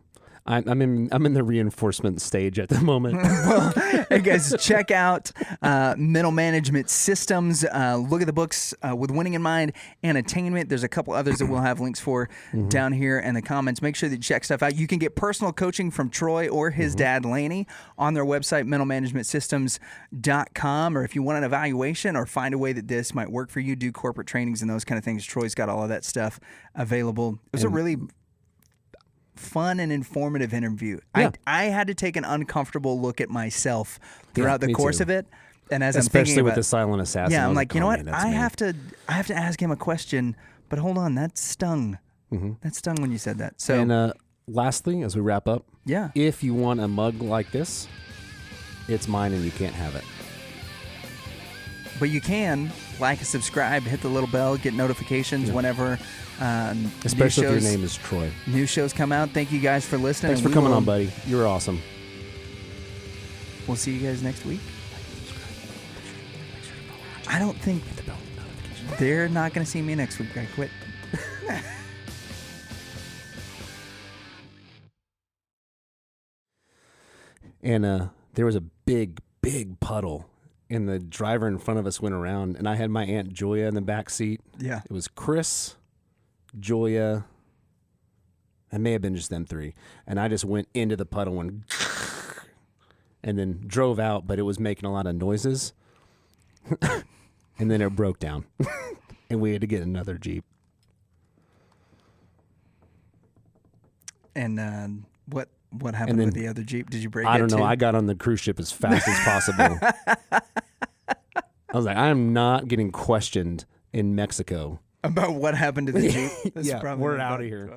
I'm in the reinforcement stage at the moment. Well, hey guys, check out Mental Management Systems. Look at the books with winning in mind and attainment. There's a couple others that we'll have links for down here in the comments. Make sure that you check stuff out. You can get personal coaching from Troy or his dad, Laney, on their website, mentalmanagementsystems.com. Or if you want an evaluation or find a way that this might work for you, do corporate trainings and those kind of things. Troy's got all of that stuff available. It was a really fun and informative interview. Yeah. I had to take an uncomfortable look at myself throughout the course of it, and as especially I'm thinking with the silent assassin. Yeah, I'm like, you know what? I have to ask him a question. But hold on, that stung. That stung when you said that. So, and lastly, as we wrap up, if you want a mug like this, it's mine, and you can't have it. But you can like, subscribe, hit the little bell, get notifications whenever. Especially if your name is Troy. New shows come out. Thank you guys for listening. Thanks for coming on, buddy. You were awesome. We'll see you guys next week. I don't think they're not going to see me next week. I quit. And there was a big puddle, and the driver in front of us went around, and I had my Aunt Julia in the back seat. Yeah. It was Chris, Julia, it may have been just them three, and I just went into the puddle and then drove out, but it was making a lot of noises, and then it broke down, and we had to get another Jeep. And what happened with the other Jeep? Did you break it? I don't know. Too? I got on the cruise ship as fast as possible. I was like, I am not getting questioned in Mexico about what happened to the Jeep. Yeah, we're out of here.